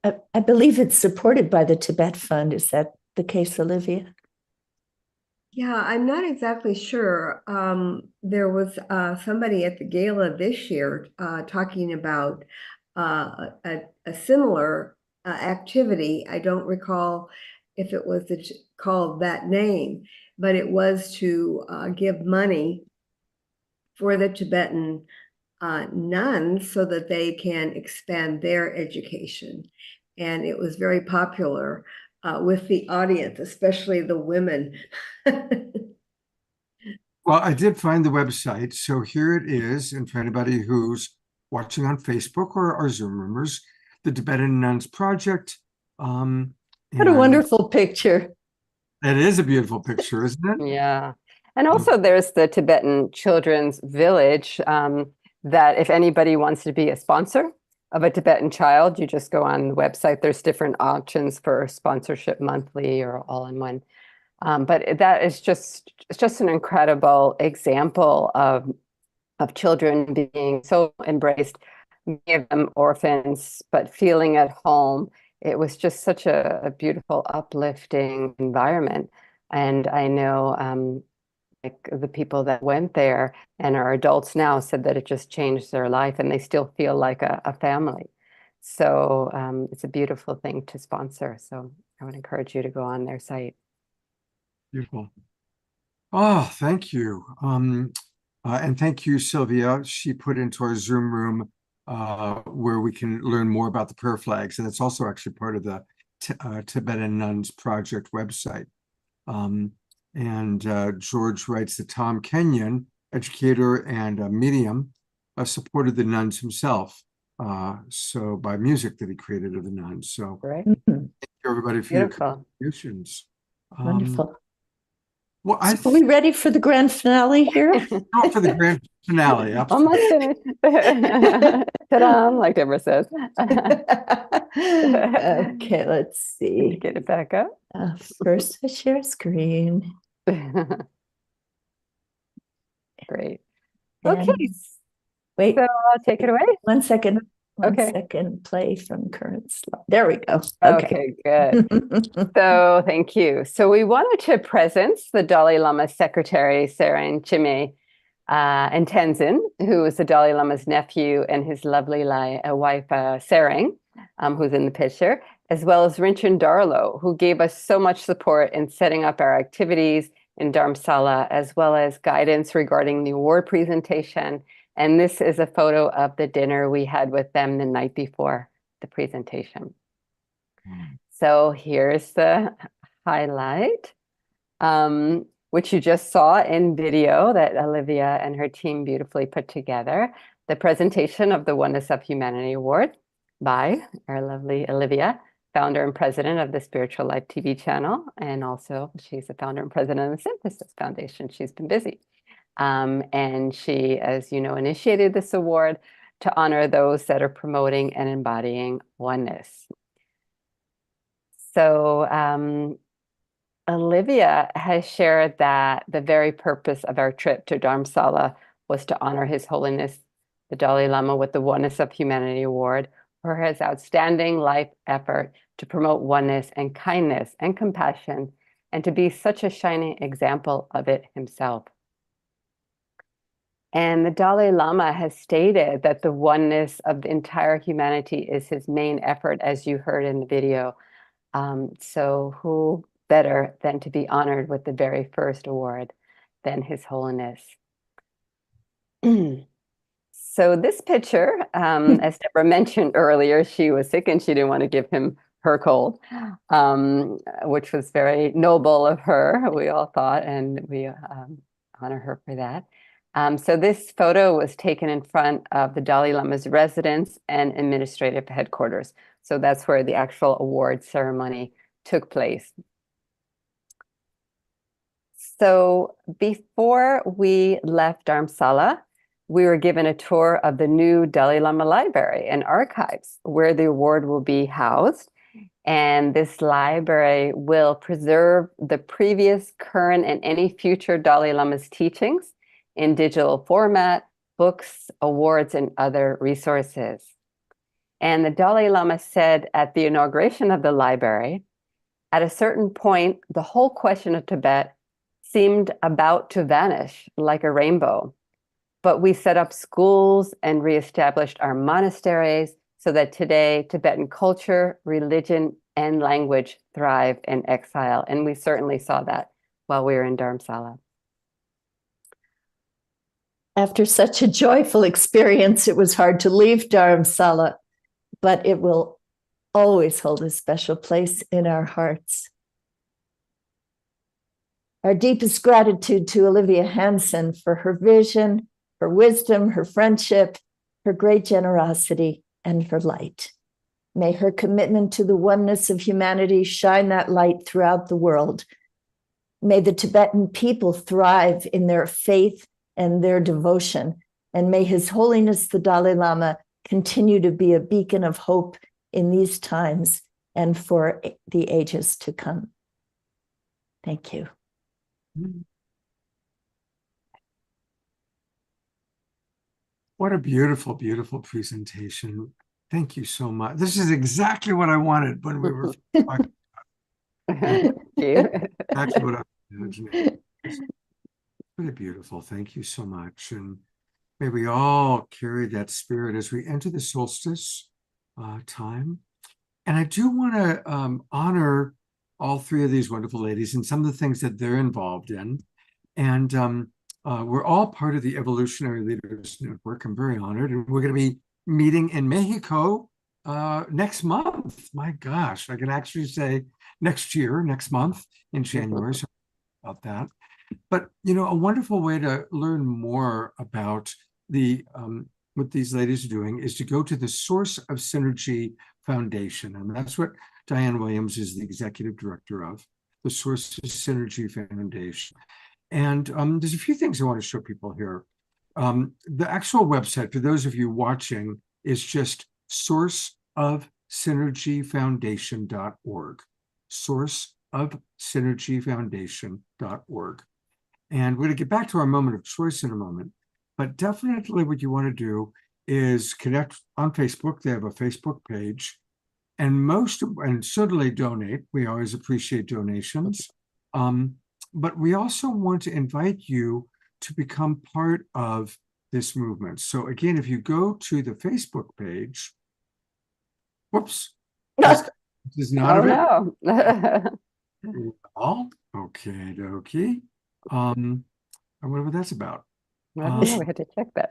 I believe it's supported by the Tibet Fund. Is that the case, Olivia? Yeah, I'm not exactly sure. There was somebody at the gala this year talking about a similar activity. I don't recall if it was called that name, but it was to give money for the Tibetan nuns so that they can expand their education. And it was very popular with the audience, especially the women. Well, I did find the website. So here it is. And for anybody who's watching on Facebook or our Zoom roomers, the Tibetan Nuns Project. What a wonderful picture. It is a beautiful picture, isn't it? Yeah. And also there's the Tibetan Children's Village that if anybody wants to be a sponsor of a Tibetan child, you just go on the website. There's different options for sponsorship, monthly or all in one. But that is it's just an incredible example of children being so embraced, many of them orphans, but feeling at home. It was just such a beautiful, uplifting environment. And I know like the people that went there and are adults now said that it just changed their life and they still feel like a family. So it's a beautiful thing to sponsor. So I would encourage you to go on their site. Beautiful. Oh, thank you. And thank you, Sylvia. She put into our Zoom room where we can learn more about the prayer flags. And it's also actually part of the Tibetan Nuns Project website. And George writes that Tom Kenyon, educator and medium, supported the nuns himself. So by music that he created of the nuns. So thank you everybody for your contributions. Wonderful. Well, are we ready for the grand finale here? For the grand finale. Almost finished. Ta-da, like Deborah says. Okay, let's see. Get it back up. First, I share screen. Great. And okay. Wait. So I'll take it away. 1 second. One Okay. second. Play from current slide. There we go. Okay, good. So thank you. So we wanted to present the Dalai Lama's secretary, Seren Chime and Tenzin, who is the Dalai Lama's nephew, and his lovely wife, Sereng, who's in the picture, as well as Rinchen Darlo, who gave us so much support in setting up our activities in Dharamsala, as well as guidance regarding the award presentation. And this is a photo of the dinner we had with them the night before the presentation. So here's the highlight, which you just saw in video that Olivia and her team beautifully put together. The presentation of the Oneness of Humanity Award by our lovely Olivia, founder and president of the Spiritual Life TV channel, and also she's the founder and president of the Synthesis Foundation. She's been busy. And she, as you know, initiated this award to honor those that are promoting and embodying oneness. So Olivia has shared that the very purpose of our trip to Dharamsala was to honor His Holiness the Dalai Lama with the Oneness of Humanity Award for his outstanding life effort to promote oneness and kindness and compassion, and to be such a shining example of it himself. And the Dalai Lama has stated that the oneness of the entire humanity is his main effort, as you heard in the video. So who better than to be honored with the very first award than His Holiness? So this picture, as Deborah mentioned earlier, she was sick and she didn't want to give him her cold, which was very noble of her, we all thought, and we honor her for that. So this photo was taken in front of the Dalai Lama's residence and administrative headquarters. So that's where the actual award ceremony took place. So before we left Dharamsala, we were given a tour of the new Dalai Lama Library and Archives, where the award will be housed. And this library will preserve the previous, current, and any future Dalai Lama's teachings in digital format, books, awards, and other resources. And the Dalai Lama said at the inauguration of the library, at a certain point, the whole question of Tibet seemed about to vanish like a rainbow. But we set up schools and reestablished our monasteries so that today Tibetan culture, religion, and language thrive in exile. And we certainly saw that while we were in Dharamsala. After such a joyful experience, it was hard to leave Dharamsala, but it will always hold a special place in our hearts. Our deepest gratitude to Olivia Hansen for her vision, her wisdom, her friendship, her great generosity, and her light. May her commitment to the oneness of humanity shine that light throughout the world. May the Tibetan people thrive in their faith and their devotion, and may His Holiness the Dalai Lama continue to be a beacon of hope in these times and for the ages to come. Thank you. What a beautiful, beautiful presentation. Thank you so much. This is exactly what I wanted when we were talking Thank you. Exactly what I imagined. It's really beautiful. Thank you so much. And may we all carry that spirit as we enter the solstice time. And I do want to honor all three of these wonderful ladies and some of the things that they're involved in. And we're all part of the Evolutionary Leaders Network. I'm very honored. And we're going to be meeting in Mexico next month. My gosh, I can actually say next month in January. So about that. But, you know, a wonderful way to learn more about the what these ladies are doing is to go to the Source of Synergy Foundation. And that's what Diane Williams is the executive director of, the Source of Synergy Foundation. And there's a few things I want to show people here. The actual website, for those of you watching, is just sourceofsynergyfoundation.org. Sourceofsynergyfoundation.org. And we're going to get back to our moment of choice in a moment. But definitely what you want to do is connect on Facebook. They have a Facebook page. And certainly donate. We always appreciate donations. But we also want to invite you to become part of this movement. So again, if you go to the Facebook page, whoops, this is not no. Well, okay, dokie. I wonder what that's about. I don't know, we had to check that.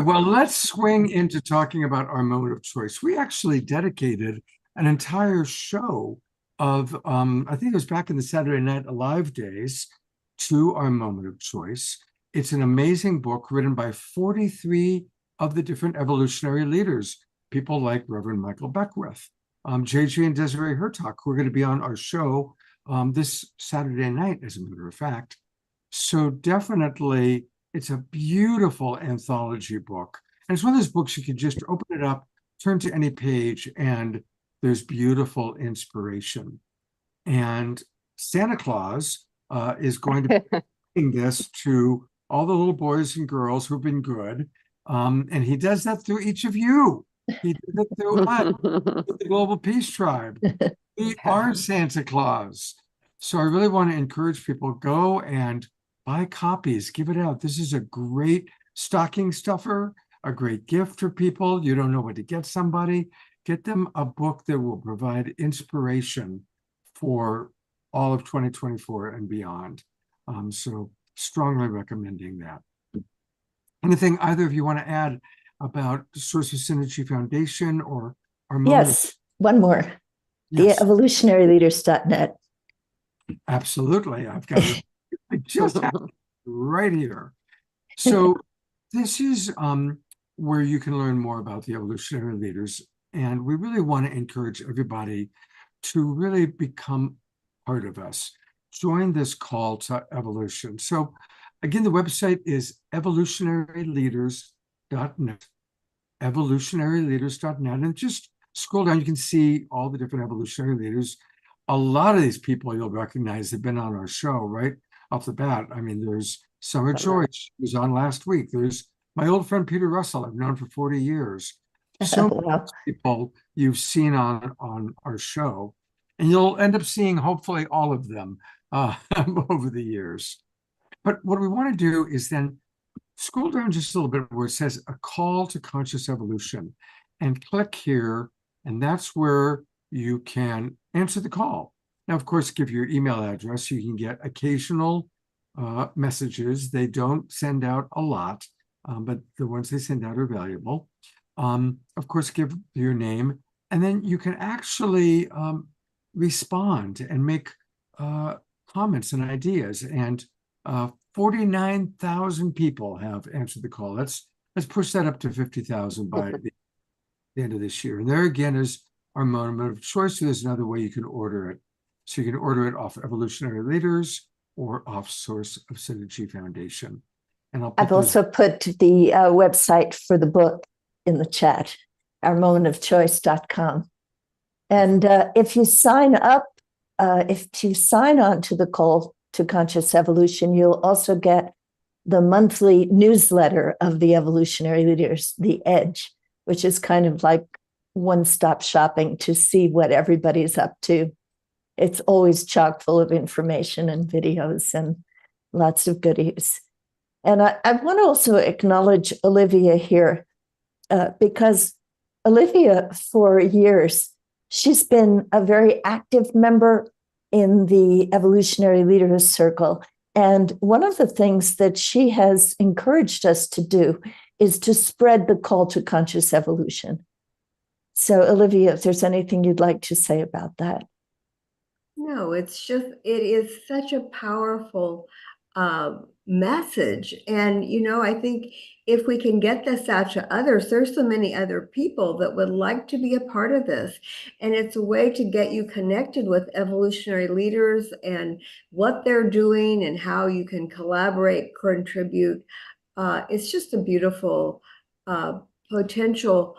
Well, let's swing into talking about our moment of choice. We actually dedicated an entire show of, I think it was back in the Saturday Night Live days, to our moment of choice. It's an amazing book written by 43 of the different evolutionary leaders, people like Reverend Michael Beckwith, JJ and Desiree Hertog, who are going to be on our show this Saturday night, as a matter of fact. So definitely, it's a beautiful anthology book. And it's one of those books you can just open it up, turn to any page, and there's beautiful inspiration. And Santa Claus is going to be giving this to all the little boys and girls who've been good. And he does that through each of you. He did it through us, the Global Peace Tribe. We are Santa Claus. So I really want to encourage people, go and buy copies, give it out. This is a great stocking stuffer, a great gift for people. You don't know what to get somebody. Get them a book that will provide inspiration for all of 2024 and beyond. So strongly recommending that. Anything either of you want to add about the Source of Synergy Foundation or our Yes, one more. Yes. The evolutionaryleaders.net. Absolutely. I've got it. I just have it right here. So this is where you can learn more about the evolutionary leaders. And we really want to encourage everybody to really become part of us. Join this call to evolution. So again, the website is evolutionaryleaders.net. Evolutionaryleaders.net. And just scroll down, you can see all the different evolutionary leaders. A lot of these people you'll recognize have been on our show right off the bat. I mean, there's Summer George, who was on last week. There's my old friend Peter Russell, I've known for 40 years. So many people you've seen on our show, and you'll end up seeing hopefully all of them over the years. But what we want to do is then scroll down just a little bit where it says a call to conscious evolution, and click here, and that's where you can answer the call. Now, of course, give your email address. You can get occasional messages. They don't send out a lot, but the ones they send out are valuable. Of course, give your name, and then you can actually respond and make comments and ideas. And 49,000 people have answered the call. Let's push that up to 50,000 by the end of this year. And there again is our moment of choice. So there's another way you can order it. So you can order it off Evolutionary Leaders or off Source of Synergy Foundation. And I've also put the website for the book in the chat, ourmomentofchoice.com. And if you sign up, if you sign on to the call to conscious evolution, you'll also get the monthly newsletter of the evolutionary leaders, The Edge, which is kind of like one-stop shopping to see what everybody's up to. It's always chock full of information and videos and lots of goodies. And I want to also acknowledge Olivia here, because Olivia, for years, she's been a very active member in the Evolutionary Leaders Circle. And one of the things that she has encouraged us to do is to spread the call to conscious evolution. So, Olivia, if there's anything you'd like to say about that. No, it's just, it is such a powerful message. And, you know, I think if we can get this out to others, there's so many other people that would like to be a part of this. And it's a way to get you connected with evolutionary leaders and what they're doing and how you can collaborate, contribute. It's just a beautiful potential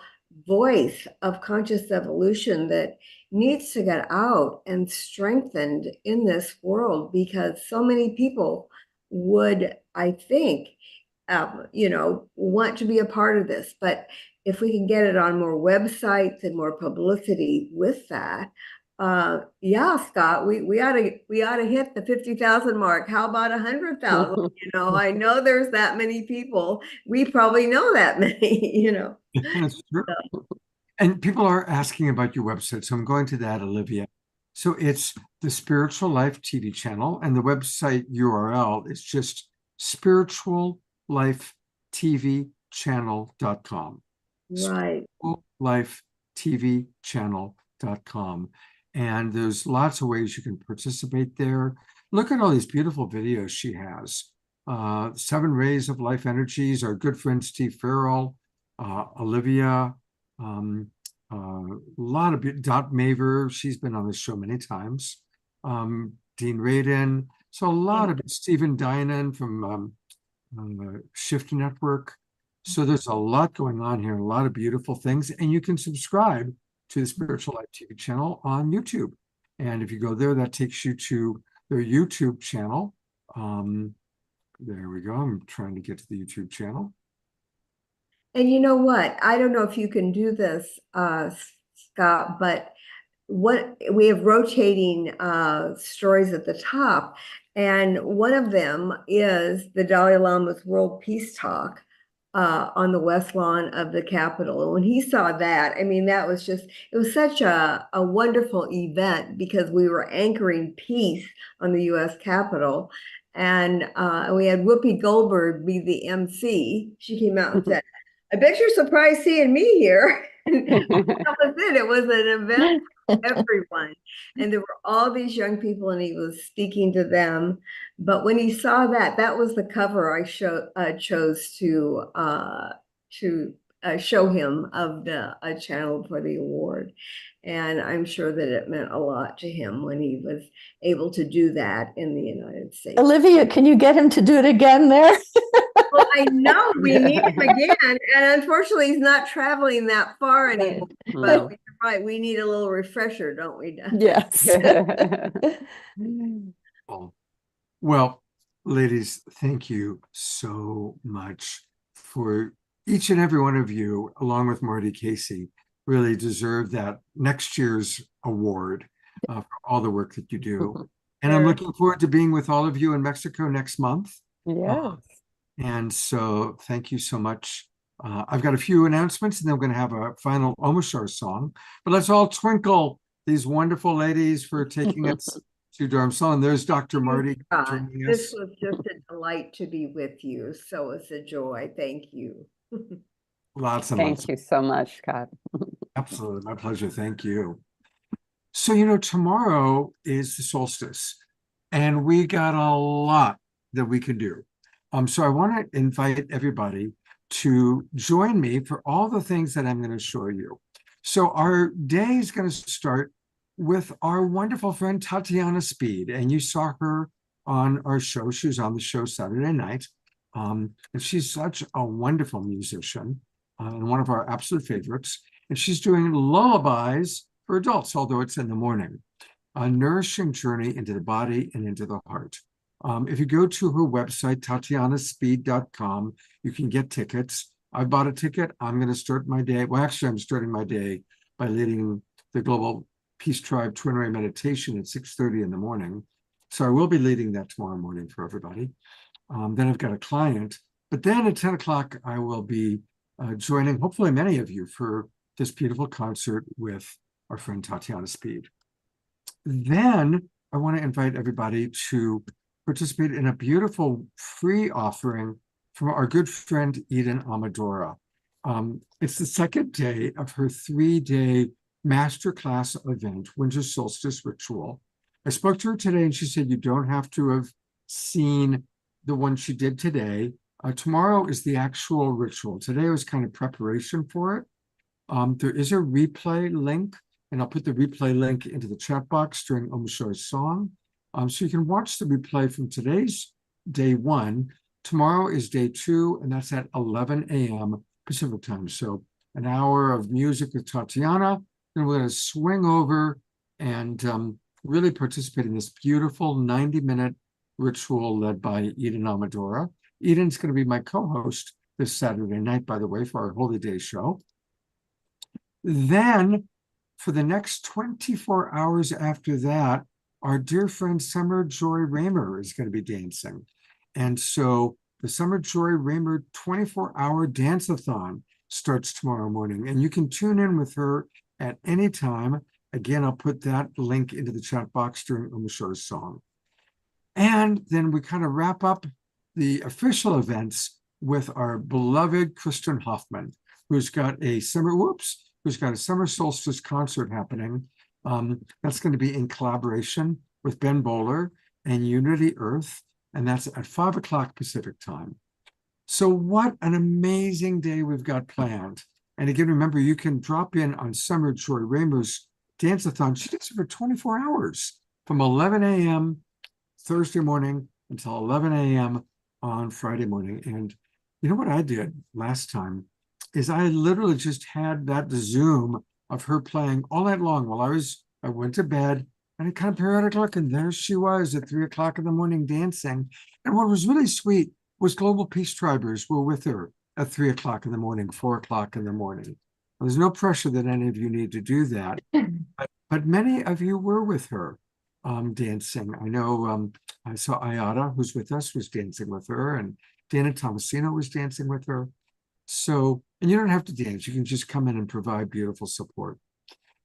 voice of conscious evolution that needs to get out and strengthened in this world, because so many people would, I think, you know, want to be a part of this. But if we can get it on more websites and more publicity with that, yeah, Scott, we ought to hit the 50,000 mark. How about 100,000? You know, I know there's that many people. We probably know that many, you know. That's true. And people are asking about your website, so I'm going to that, Olivia. So it's the Spiritual Life TV channel, and the website URL is just spirituallifetvchannel.com. Right. Spirituallifetvchannel.com. And there's lots of ways you can participate there. Look at all these beautiful videos she has. 7 Rays of Life Energies, our good friend Steve Farrell, Olivia, a lot of Dot Maver, she's been on the show many times. Dean Radin, so a lot of Stephen Dinan from Shift Network. So there's a lot going on here, a lot of beautiful things, and you can subscribe to the Spiritual Life TV channel on YouTube. And if you go there, that takes you to their YouTube channel. There we go. I'm trying to get to the YouTube channel. And you know what? I don't know if you can do this, Scott, but what we have rotating stories at the top. And one of them is the Dalai Lama's World Peace Talk on the West Lawn of the Capitol. And when he saw that, I mean, that was just, it was such a wonderful event because we were anchoring peace on the US Capitol. And we had Whoopi Goldberg be the MC. She came out and said, I bet you're surprised seeing me here. And that was it. It was an event for everyone. And there were all these young people and he was speaking to them. But when he saw that, that was the cover I chose to show him of the channel for the award. And I'm sure that it meant a lot to him when he was able to do that in the United States. Olivia, can you get him to do it again there? Well, I know we need him again, and unfortunately, he's not traveling that far anymore. But you're right, we need a little refresher, don't we? Yes. Well, ladies, thank you so much for each and every one of you, along with Marty Casey, really deserve that next year's award for all the work that you do. And I'm looking forward to being with all of you in Mexico next month. Yes. And so thank you so much. I've got a few announcements and then we're going to have a final Omashar song. But let's all twinkle these wonderful ladies for taking us to Dharamsala. And there's Dr. Marty joining us. This was just a delight to be with you. So it's a joy. Thank you. Lots and Thank lots. you so much, Scott. Absolutely. My pleasure. Thank you. So, you know, tomorrow is the solstice and we got a lot that we can do. So I want to invite everybody to join me for all the things that I'm going to show you. So our day is going to start with our wonderful friend Tatiana Speed, and you saw her on our show. She was on the show Saturday night, and she's such a wonderful musician and one of our absolute favorites. And she's doing lullabies for adults, although it's in the morning. A nourishing journey into the body and into the heart. If you go to her website, tatianaspeed.com, you can get tickets. I bought a ticket. I'm going to start my day. Well, actually, I'm starting my day by leading the Global Peace Tribe Twin-Ray meditation at 6:30 in the morning. So I will be leading that tomorrow morning for everybody. Then I've got a client. But then at 10 o'clock, I will be joining, hopefully many of you, for this beautiful concert with our friend Tatiana Speed. Then I want to invite everybody to participate in a beautiful free offering from our good friend Eden Amadora. It's the second day of her 3-day masterclass event, Winter Solstice Ritual. I spoke to her today and she said you don't have to have seen the one she did today. Tomorrow is the actual ritual. Today was kind of preparation for it. There is a replay link, and I'll put the replay link into the chat box during Omashar's song. So you can watch the replay from today's day 1. Tomorrow is day 2, and that's at 11 a.m. Pacific time. So an hour of music with Tatiana. Then we're going to swing over and really participate in this beautiful 90-minute ritual led by Eden Amadora. Eden's going to be my co-host this Saturday night, by the way, for our Holy Day show. Then, for the next 24 hours after that, our dear friend Summer Joy Raymer is going to be dancing. And so the Summer Joy Raymer 24-hour dance-a-thon starts tomorrow morning. And you can tune in with her at any time. Again, I'll put that link into the chat box during Omashar's song. And then we kind of wrap up the official events with our beloved Kristen Hoffman, who's got a summer solstice concert happening. That's going to be in collaboration with Ben Bowler and Unity Earth, and that's at 5 o'clock Pacific time. So what an amazing day we've got planned. And again, remember, you can drop in on Summer Joy Raymer's dance-a-thon. She does it for 24 hours from 11 a.m. Thursday morning until 11 a.m. on Friday morning. And you know what I did last time is I literally just had that Zoom of her playing all night long while I went to bed, and I kind of periodic look, and there she was at 3 o'clock in the morning dancing. And what was really sweet was Global Peace Tribers were with her at 3 o'clock in the morning, 4 o'clock in the morning. There's no pressure that any of you need to do that, but many of you were with her dancing. I know I saw Ayada, who's with us, was dancing with her, and Dana Tomasino was dancing with her. So, and you don't have to dance, you can just come in and provide beautiful support.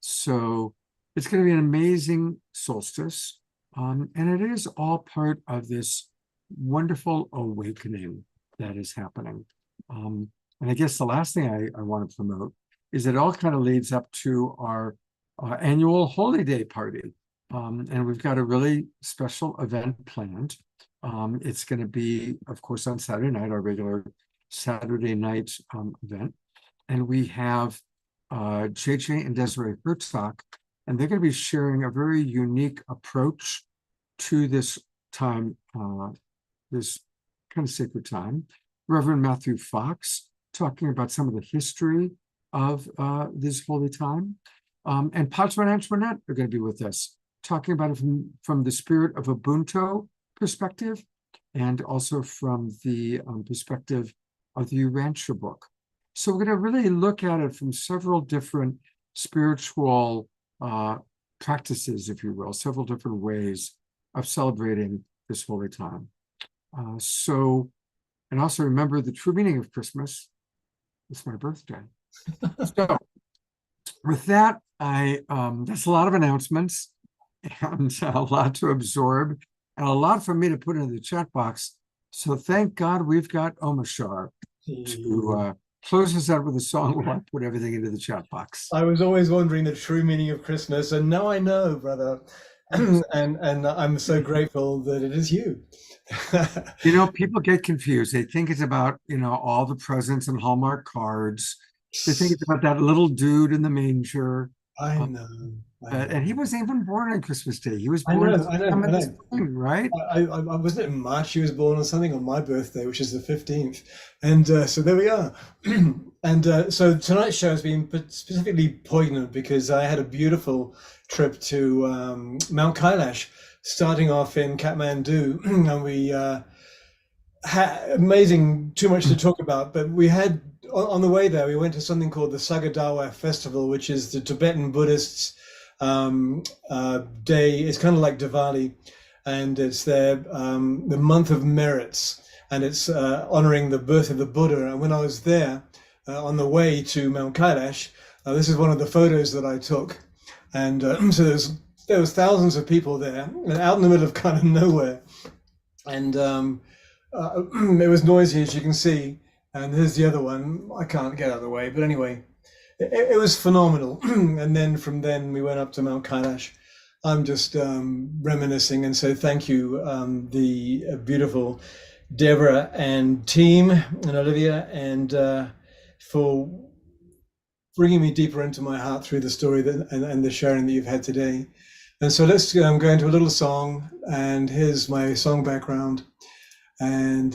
So it's going to be an amazing solstice. And it is all part of this wonderful awakening that is happening. And I guess the last thing I want to promote is it all kind of leads up to our annual Holy Day party. And we've got a really special event planned. It's going to be, of course, on Saturday night, our regular Saturday night event. And we have JJ and Desiree Herzog, and they're going to be sharing a very unique approach to this time, this kind of sacred time. Reverend Matthew Fox talking about some of the history of this holy time. And Padre and Antoinette are going to be with us, talking about it from the spirit of Ubuntu perspective, and also from the perspective of the Urantia book. So we're going to really look at it from several different spiritual practices, if you will, several different ways of celebrating this holy time. And also remember the true meaning of Christmas. It's my birthday. So with that, that's a lot of announcements and a lot to absorb and a lot for me to put into the chat box. So thank God we've got Omashar to close us out with a song while I put everything into the chat box. I was always wondering the true meaning of Christmas, and now I know, brother. and I'm so grateful that it is you. You know, people get confused. They think it's about, you know, all the presents and Hallmark cards. They think it's about that little dude in the manger. I know. And he wasn't even born on Christmas Day. He was born I know. spring, right? I wasn't it in March. He was born on something on my birthday, which is the 15th. And so there we are. And so tonight's show has been specifically poignant because I had a beautiful trip to Mount Kailash, starting off in Kathmandu, and we had amazing, too much to talk about, but we had, on the way there, we went to something called the Sagadawa Festival, which is the Tibetan Buddhists' day. It's kind of like Diwali, and it's their the month of merits, and it's honoring the birth of the Buddha. And when I was there on the way to Mount Kailash, this is one of the photos that I took, and so there was thousands of people there, and out in the middle of kind of nowhere, and it was noisy, as you can see. And here's the other one. I can't get out of the way, but anyway, it was phenomenal. And then from then we went up to Mount Kailash. I'm just reminiscing, and so thank you, the beautiful Deborah and team, and Olivia, and for bringing me deeper into my heart through the story and the sharing that you've had today. And so let's go into a little song, and here's my song background. And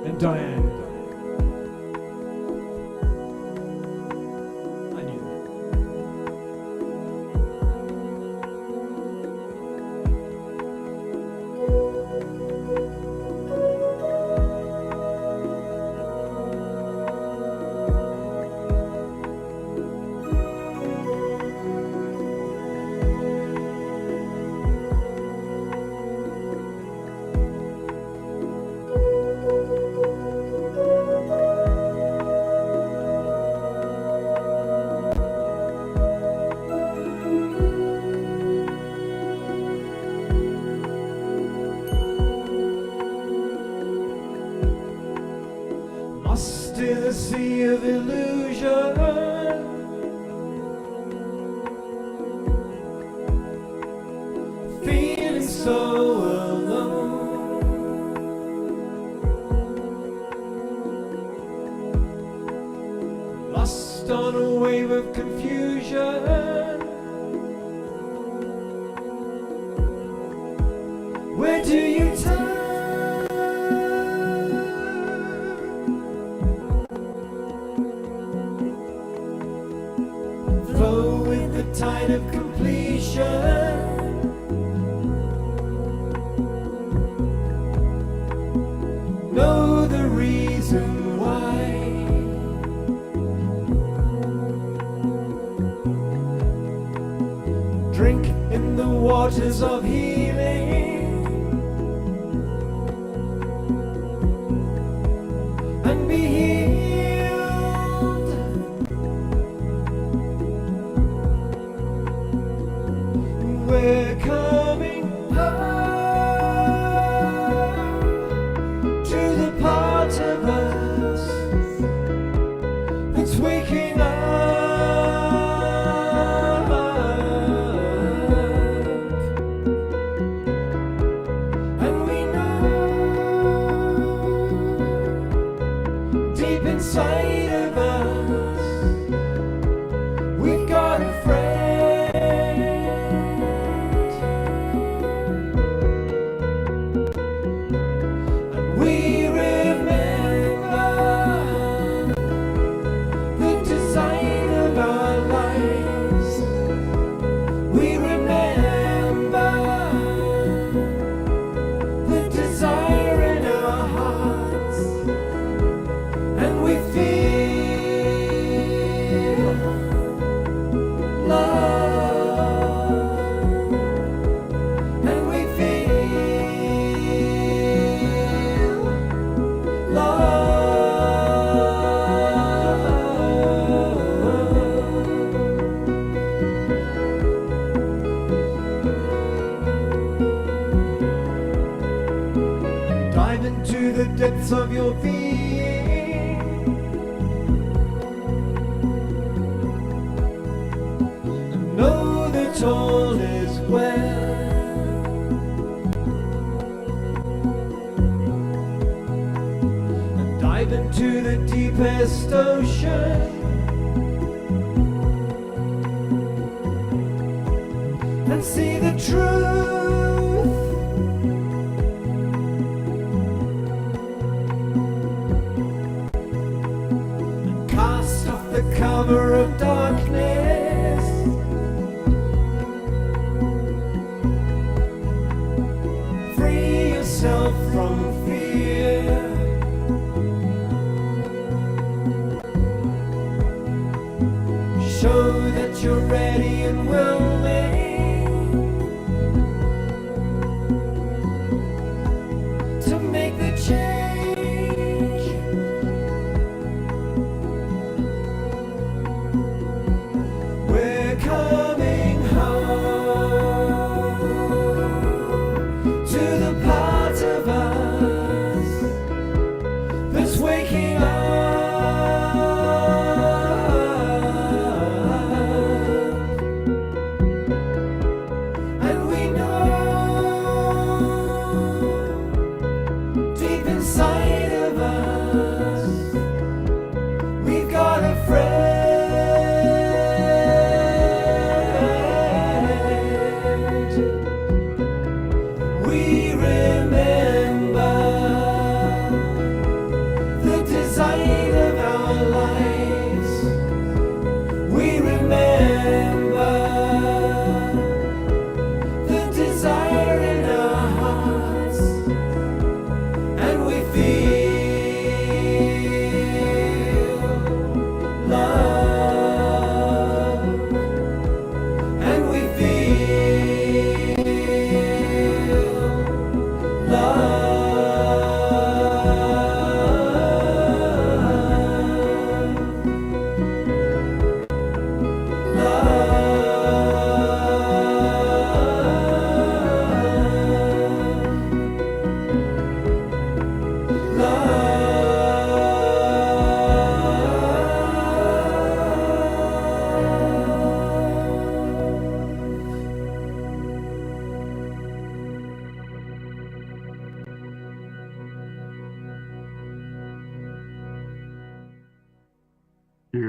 And Diane. I knew that. so alone. Lost on a wave of confusion. Where do you turn? Flow with the tide of completion. Know the reason why. Drink in the waters of healing and be healed. We're coming home to the part of us that's waking up. And we know deep inside of us we've got a friend. And we remember the design of our lives. We remember the desire in our hearts. And we feel love. And we feel love. Dive into the depths of your being. And know that all is well. And dive into the deepest ocean. And see the truth. Cast off the cover of darkness. Free yourself from fear. Show that you're ready and willing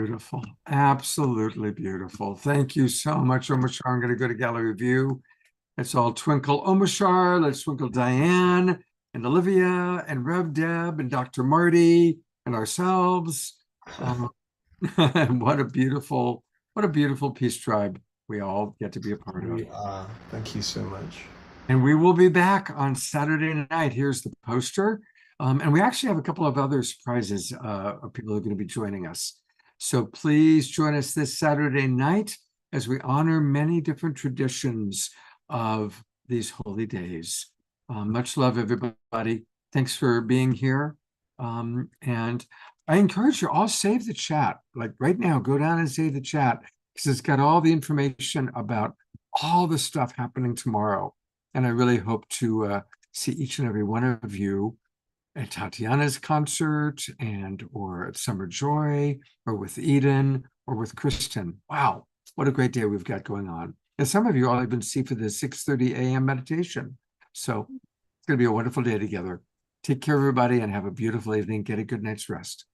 Beautiful. Absolutely beautiful. Thank you so much, Omashar. I'm going to go to gallery view. Let's all twinkle Omashar. Let's twinkle Diane and Olivia and Rev Deb and Dr. Marty and ourselves. What a beautiful peace tribe we all get to be a part of. We are. Thank you so much. And we will be back on Saturday night. Here's the poster. And we actually have a couple of other surprises of people who are going to be joining us. So please join us this Saturday night as we honor many different traditions of these holy days. Much love, everybody. Thanks for being here. And I encourage you all, save the chat. Like right now, go down and save the chat because it's got all the information about all the stuff happening tomorrow. And I really hope to see each and every one of you at Tatiana's concert or at Summer Joy or with Eden or with Kristen. Wow, what a great day we've got going on. And some of you I'll even see for the 6:30 a.m. meditation. So it's going to be a wonderful day together. Take care, everybody, and have a beautiful evening. Get a good night's rest.